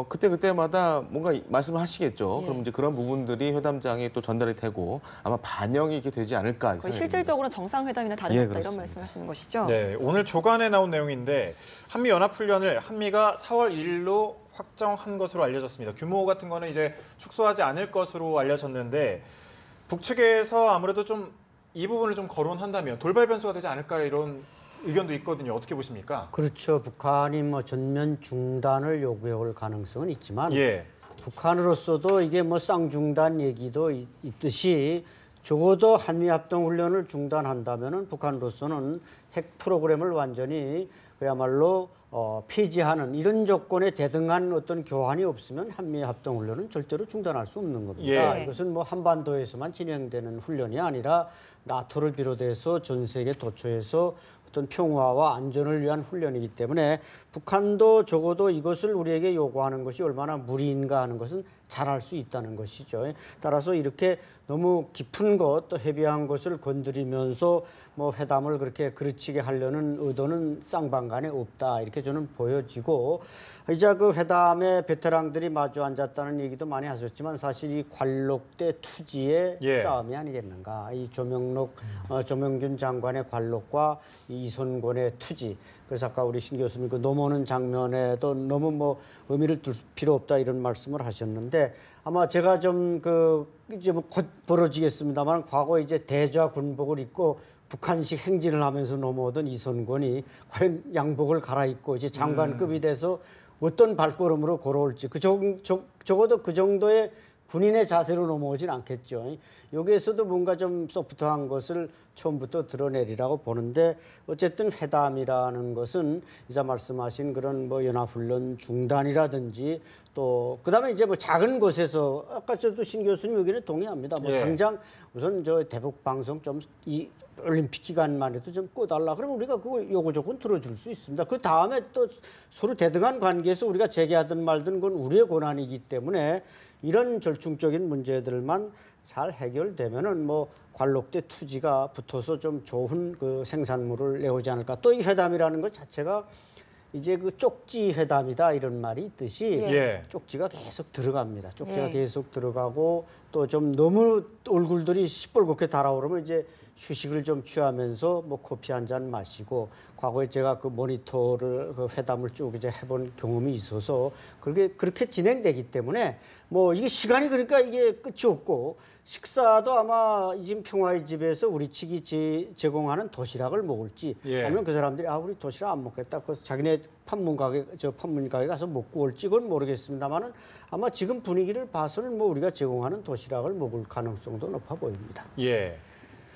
그때마다 뭔가 말씀을 하시겠죠. 예. 그럼 이제 그런 부분들이 회담장에 또 전달이 되고 아마 반영이 이렇게 되지 않을까 거의 생각이 듭니다. 실질적으로 정상회담이나 다름없다 예, 이런 그렇습니다. 말씀하시는 것이죠? 네, 오늘 조간에 나온 내용인데 한미 연합훈련을 한미가 4월 1일로 확정한 것으로 알려졌습니다. 규모 같은 거는 이제 축소하지 않을 것으로 알려졌는데 북측에서 아무래도 좀 이 부분을 좀 거론한다면 돌발 변수가 되지 않을까 이런 의견도 있거든요. 어떻게 보십니까? 그렇죠. 북한이 뭐 전면 중단을 요구해 올 가능성은 있지만 예. 북한으로서도 이게 뭐 쌍중단 얘기도 있듯이 적어도 한미합동훈련을 중단한다면은 북한으로서는 핵 프로그램을 완전히 그야말로 폐지하는 이런 조건에 대등한 어떤 교환이 없으면 한미합동훈련은 절대로 중단할 수 없는 겁니다. 예. 이것은 뭐 한반도에서만 진행되는 훈련이 아니라 나토를 비롯해서 전 세계 도처에서 어떤 평화와 안전을 위한 훈련이기 때문에 북한도 적어도 이것을 우리에게 요구하는 것이 얼마나 무리인가 하는 것은 잘 알 수 있다는 것이죠. 따라서 이렇게 너무 깊은 것, 또 헤비한 것을 건드리면서 뭐 회담을 그렇게 그르치게 하려는 의도는 쌍방간에 없다 이렇게 저는 보여지고 이제 그 회담에 베테랑들이 마주 앉았다는 얘기도 많이 하셨지만 사실 이 관록대 투지의 예. 싸움이 아니겠는가. 이 조명균 장관의 관록과 이 이선권의 투지. 그래서 아까 우리 신 교수님 그 넘어오는 장면에도 너무 뭐 의미를 둘 필요 없다 이런 말씀을 하셨는데 아마 제가 좀 이제 뭐 곧 벌어지겠습니다만 과거 이제 대좌 군복을 입고 북한식 행진을 하면서 넘어오던 이선권이 과연 양복을 갈아입고 이제 장관급이 돼서 어떤 발걸음으로 걸어올지 적어도 그 정도의 군인의 자세로 넘어오진 않겠죠. 여기에서도 뭔가 좀 소프트한 것을 처음부터 드러내리라고 보는데 어쨌든 회담이라는 것은 이제 말씀하신 그런 뭐 연합훈련 중단이라든지 또 그다음에 이제 뭐 작은 곳에서 아까 저도 신 교수님 의견에 동의합니다. 뭐 예. 당장 우선 저 대북 방송 좀 이 올림픽 기간만 해도 좀 꺼달라. 그러면 우리가 그거 요구 조건 들어줄 수 있습니다. 그 다음에 또 서로 대등한 관계에서 우리가 재개하든 말든 그건 우리의 권한이기 때문에 이런 절충적인 문제들만 잘 해결되면은 뭐 관록대 투지가 붙어서 좀 좋은 그 생산물을 내오지 않을까. 또 이 회담이라는 것 자체가 이제 그 쪽지 회담이다 이런 말이 있듯이 예. 쪽지가 계속 들어갑니다. 쪽지가 예. 계속 들어가고 또 좀 너무 얼굴들이 시뻘겋게 달아오르면 이제 휴식을 좀 취하면서 뭐 커피 한 잔 마시고 과거에 제가 그 모니터를 그 회담을 쭉 이제 해본 경험이 있어서 그렇게 진행되기 때문에 뭐 이게 시간이 그러니까 이게 끝이 없고 식사도 아마 지금 평화의 집에서 우리 측이 제공하는 도시락을 먹을지 예. 아니면 그 사람들이 우리 도시락 안 먹겠다 그래서 자기네 판문 가게 가서 먹고 올지 그건 모르겠습니다만은 아마 지금 분위기를 봐서는 뭐 우리가 제공하는 도시락을 먹을 가능성도 높아 보입니다. 예.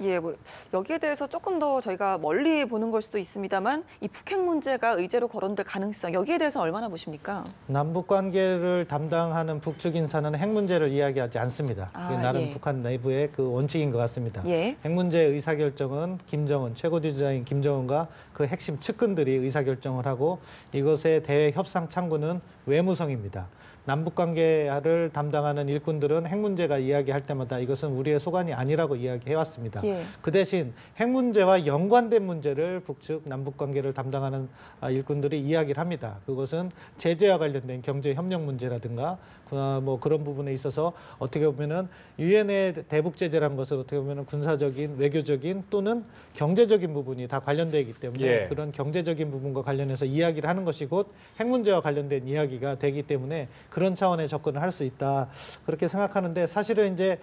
예, 뭐 여기에 대해서 조금 더 저희가 멀리 보는 걸 수도 있습니다만 이 북핵 문제가 의제로 거론될 가능성 여기에 대해서 얼마나 보십니까? 남북 관계를 담당하는 북측 인사는 핵 문제를 이야기하지 않습니다. 그게 나름 예. 북한 내부의 그 원칙인 것 같습니다. 예. 핵 문제 의사결정은 김정은 최고 지도자인 김정은과 그 핵심 측근들이 의사결정을 하고 이것의 대외 협상 창구는 외무성입니다. 남북 관계를 담당하는 일꾼들은 핵 문제가 이야기할 때마다 이것은 우리의 소관이 아니라고 이야기해 왔습니다. 예. 그 대신 핵 문제와 연관된 문제를 북측 남북 관계를 담당하는 일꾼들이 이야기를 합니다. 그것은 제재와 관련된 경제 협력 문제라든가 뭐 그런 부분에 있어서 어떻게 보면은 유엔의 대북 제재라는 것은 어떻게 보면은 군사적인, 외교적인 또는 경제적인 부분이 다 관련되어 있기 때문에 예. 그런 경제적인 부분과 관련해서 이야기를 하는 것이 곧 핵 문제와 관련된 이야기가 되기 때문에 그런 차원의 접근을 할 수 있다. 그렇게 생각하는데 사실은 이제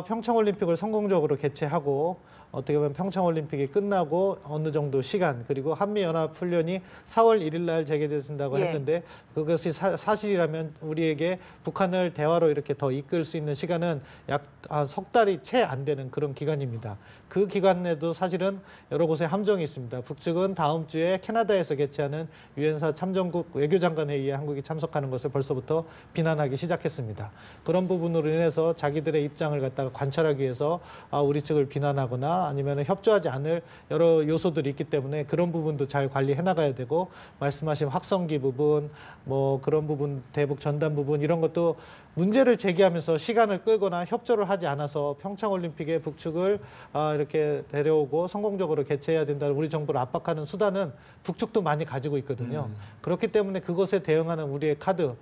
평창올림픽을 성공적으로 개최하고 어떻게 보면 평창올림픽이 끝나고 어느 정도 시간 그리고 한미연합훈련이 4월 1일 날 재개된다고 예. 했는데 그것이 사실이라면 우리에게 북한을 대화로 이렇게 더 이끌 수 있는 시간은 약 석 달이 채 안 되는 그런 기간입니다. 그 기간 내도 사실은 여러 곳에 함정이 있습니다. 북측은 다음 주에 캐나다에서 개최하는 유엔사 참전국 외교장관 회의에 한국이 참석하는 것을 벌써부터 비난하기 시작했습니다. 그런 부분으로 인해서 자기들의 입장을 갖다가 관철하기 위해서 우리 측을 비난하거나 아니면 협조하지 않을 여러 요소들이 있기 때문에 그런 부분도 잘 관리해 나가야 되고 말씀하신 확성기 부분 뭐 그런 부분 대북 전단 부분 이런 것도 문제를 제기하면서 시간을 끌거나 협조를 하지 않아서 평창올림픽에 북측을 이렇게 데려오고 성공적으로 개최해야 된다는 우리 정부를 압박하는 수단은 북측도 많이 가지고 있거든요. 그렇기 때문에 그것에 대응하는 우리의 카드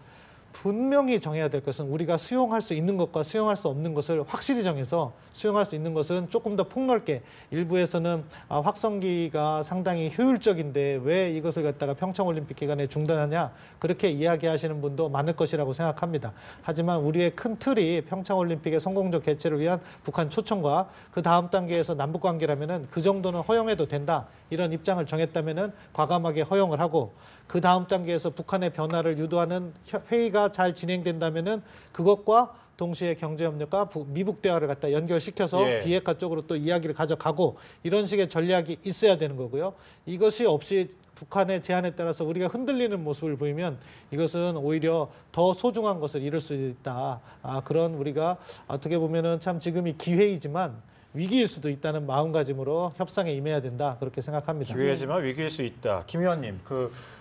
분명히 정해야 될 것은 우리가 수용할 수 있는 것과 수용할 수 없는 것을 확실히 정해서 수용할 수 있는 것은 조금 더 폭넓게 일부에서는 확성기가 상당히 효율적인데 왜 이것을 갖다가 평창올림픽 기간에 중단하냐 그렇게 이야기하시는 분도 많을 것이라고 생각합니다. 하지만 우리의 큰 틀이 평창올림픽의 성공적 개최를 위한 북한 초청과 그 다음 단계에서 남북관계라면은 그 정도는 허용해도 된다 이런 입장을 정했다면은 과감하게 허용을 하고 그 다음 단계에서 북한의 변화를 유도하는 회의가 잘 진행된다면은 그것과 동시에 경제협력과 미북 대화를 갖다 연결시켜서 예. 비핵화 쪽으로 또 이야기를 가져가고 이런 식의 전략이 있어야 되는 거고요. 이것이 없이 북한의 제안에 따라서 우리가 흔들리는 모습을 보이면 이것은 오히려 더 소중한 것을 잃을 수 있다. 그런 우리가 어떻게 보면은 참 지금이 기회이지만 위기일 수도 있다는 마음가짐으로 협상에 임해야 된다 그렇게 생각합니다. 기회지만 위기일 수 있다. 김 의원님,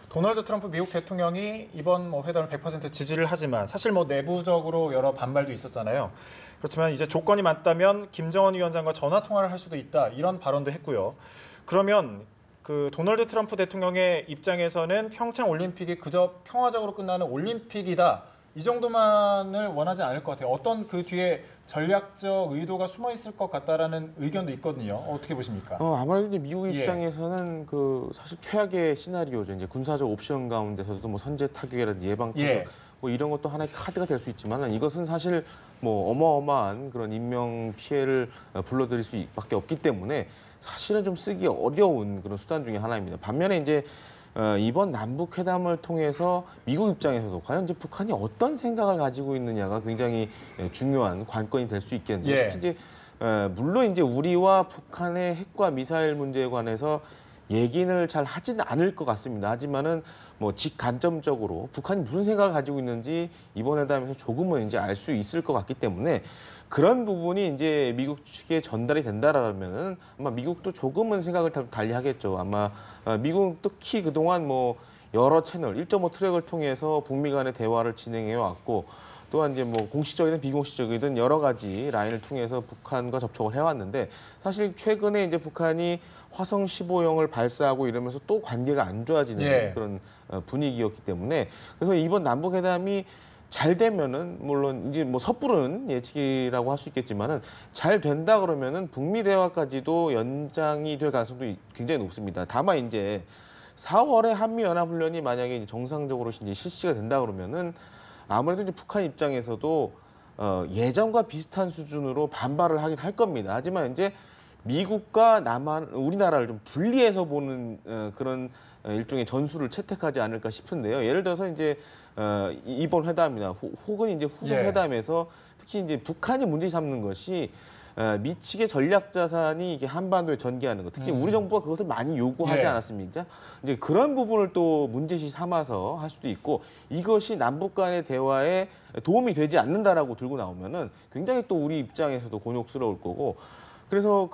도널드 트럼프 미국 대통령이 이번 회담을 100% 지지를 하지만 사실 내부적으로 여러 반발도 있었잖아요. 그렇지만 이제 조건이 맞다면 김정은 위원장과 전화 통화를 할 수도 있다 이런 발언도 했고요. 그러면 도널드 트럼프 대통령의 입장에서는 평창 올림픽이 그저 평화적으로 끝나는 올림픽이다. 이 정도만을 원하지 않을 것 같아요. 어떤 그 뒤에 전략적 의도가 숨어 있을 것 같다라는 의견도 있거든요. 어떻게 보십니까? 아무래도 이제 미국 입장에서는 사실 최악의 시나리오죠. 이제 군사적 옵션 가운데서도 선제 타격이라든지 예방 타격 이런 것도 하나의 카드가 될 수 있지만 이것은 사실 어마어마한 그런 인명 피해를 불러들일 수밖에 없기 때문에 사실은 좀 쓰기 어려운 그런 수단 중에 하나입니다. 반면에 이제 이번 남북 회담을 통해서 미국 입장에서도 과연 이제 북한이 어떤 생각을 가지고 있느냐가 굉장히 중요한 관건이 될 수 있겠는데요. 특히 이제 물론 이제 우리와 북한의 핵과 미사일 문제에 관해서 얘기는 잘 하지는 않을 것 같습니다. 하지만은 직간접적으로 북한이 무슨 생각을 가지고 있는지 이번 회담에서 조금은 이제 알 수 있을 것 같기 때문에 그런 부분이 이제 미국 측에 전달이 된다라면은 아마 미국도 조금은 생각을 달리하겠죠. 아마 미국 특히 그동안 여러 채널 1.5 트랙을 통해서 북미 간의 대화를 진행해 왔고 또한 이제 공식적이든 비공식적이든 여러 가지 라인을 통해서 북한과 접촉을 해왔는데 사실 최근에 이제 북한이 화성 15형을 발사하고 이러면서 또 관계가 안 좋아지는 그런 분위기였기 때문에 그래서 이번 남북 회담이 잘 되면은 물론 이제 섣부른 예측이라고 할 수 있겠지만은 잘 된다 그러면은 북미 대화까지도 연장이 될 가능성도 굉장히 높습니다. 다만 이제 4월에 한미 연합 훈련이 만약에 이제 정상적으로 이제 실시가 된다 그러면은 아무래도 이제 북한 입장에서도 예전과 비슷한 수준으로 반발을 하긴 할 겁니다. 하지만 이제 미국과 우리나라를 좀 분리해서 보는 그런 일종의 전술을 채택하지 않을까 싶은데요. 예를 들어서 이제 이번 회담이나 혹은 이제 후속 회담에서 특히 이제 북한이 문제 삼는 것이 미측의 전략 자산이 이게 한반도에 전개하는 것, 특히 우리 정부가 그것을 많이 요구하지 않았습니까? 이제 그런 부분을 또 문제시 삼아서 할 수도 있고 이것이 남북 간의 대화에 도움이 되지 않는다라고 들고 나오면은 굉장히 또 우리 입장에서도 곤욕스러울 거고. 그래서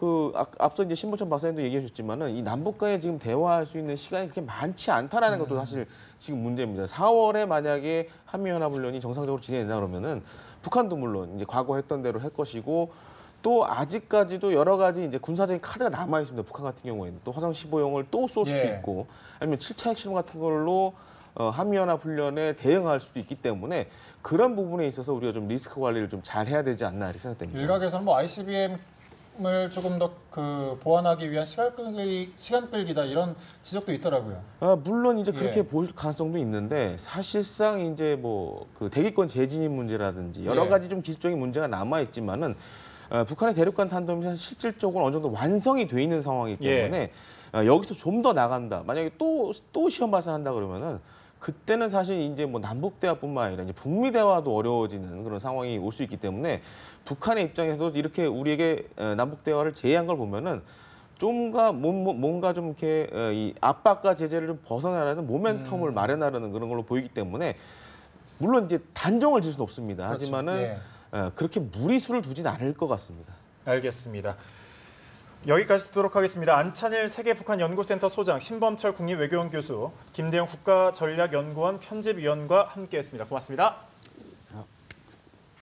앞서 이제 신보천 박사님도 얘기해 주셨지만은 이 남북 간에 지금 대화할 수 있는 시간이 그렇게 많지 않다라는 것도 사실 지금 문제입니다. 4월에 만약에 한미연합훈련이 정상적으로 진행된다 그러면은 북한도 물론 이제 과거 했던 대로 할 것이고 또 아직까지도 여러 가지 이제 군사적인 카드가 남아 있습니다. 북한 같은 경우에는 또 화성 15형을 또 쏠 수도 있고 아니면 7차 핵실험 같은 걸로 한미연합훈련에 대응할 수도 있기 때문에 그런 부분에 있어서 우리가 좀 리스크 관리를 좀 잘 해야 되지 않나 이렇게 생각됩니다. 일각에서는 뭐 ICBM을 조금 더 보완하기 위한 시간 끌기다 이런 지적도 있더라고요. 물론 이제 그렇게 보일 가능성도 있는데 사실상 이제 뭐 대기권 재진입 문제라든지 여러 가지 좀 기술적인 문제가 남아 있지만은 북한의 대륙간 탄도미사일은 실질적으로 어느 정도 완성이 돼 있는 상황이기 때문에 여기서 좀 더 나간다. 만약에 또 시험 발사한다 그러면은 그때는 사실 이제 뭐 남북 대화뿐만 아니라 이제 북미 대화도 어려워지는 그런 상황이 올 수 있기 때문에 북한의 입장에서도 이렇게 우리에게 남북 대화를 제의한 걸 보면은 뭔가 좀 이렇게 이 압박과 제재를 좀 벗어나라는 모멘텀을 마련하려는 그런 걸로 보이기 때문에 물론 이제 단정을 지을 수는 없습니다. 그렇죠. 하지만은 그렇게 무리수를 두진 않을 것 같습니다. 알겠습니다. 여기까지 듣도록 하겠습니다. 안찬일 세계북한연구센터 소장, 신범철 국립외교원 교수, 김대영 국가전략연구원 편집위원과 함께했습니다. 고맙습니다.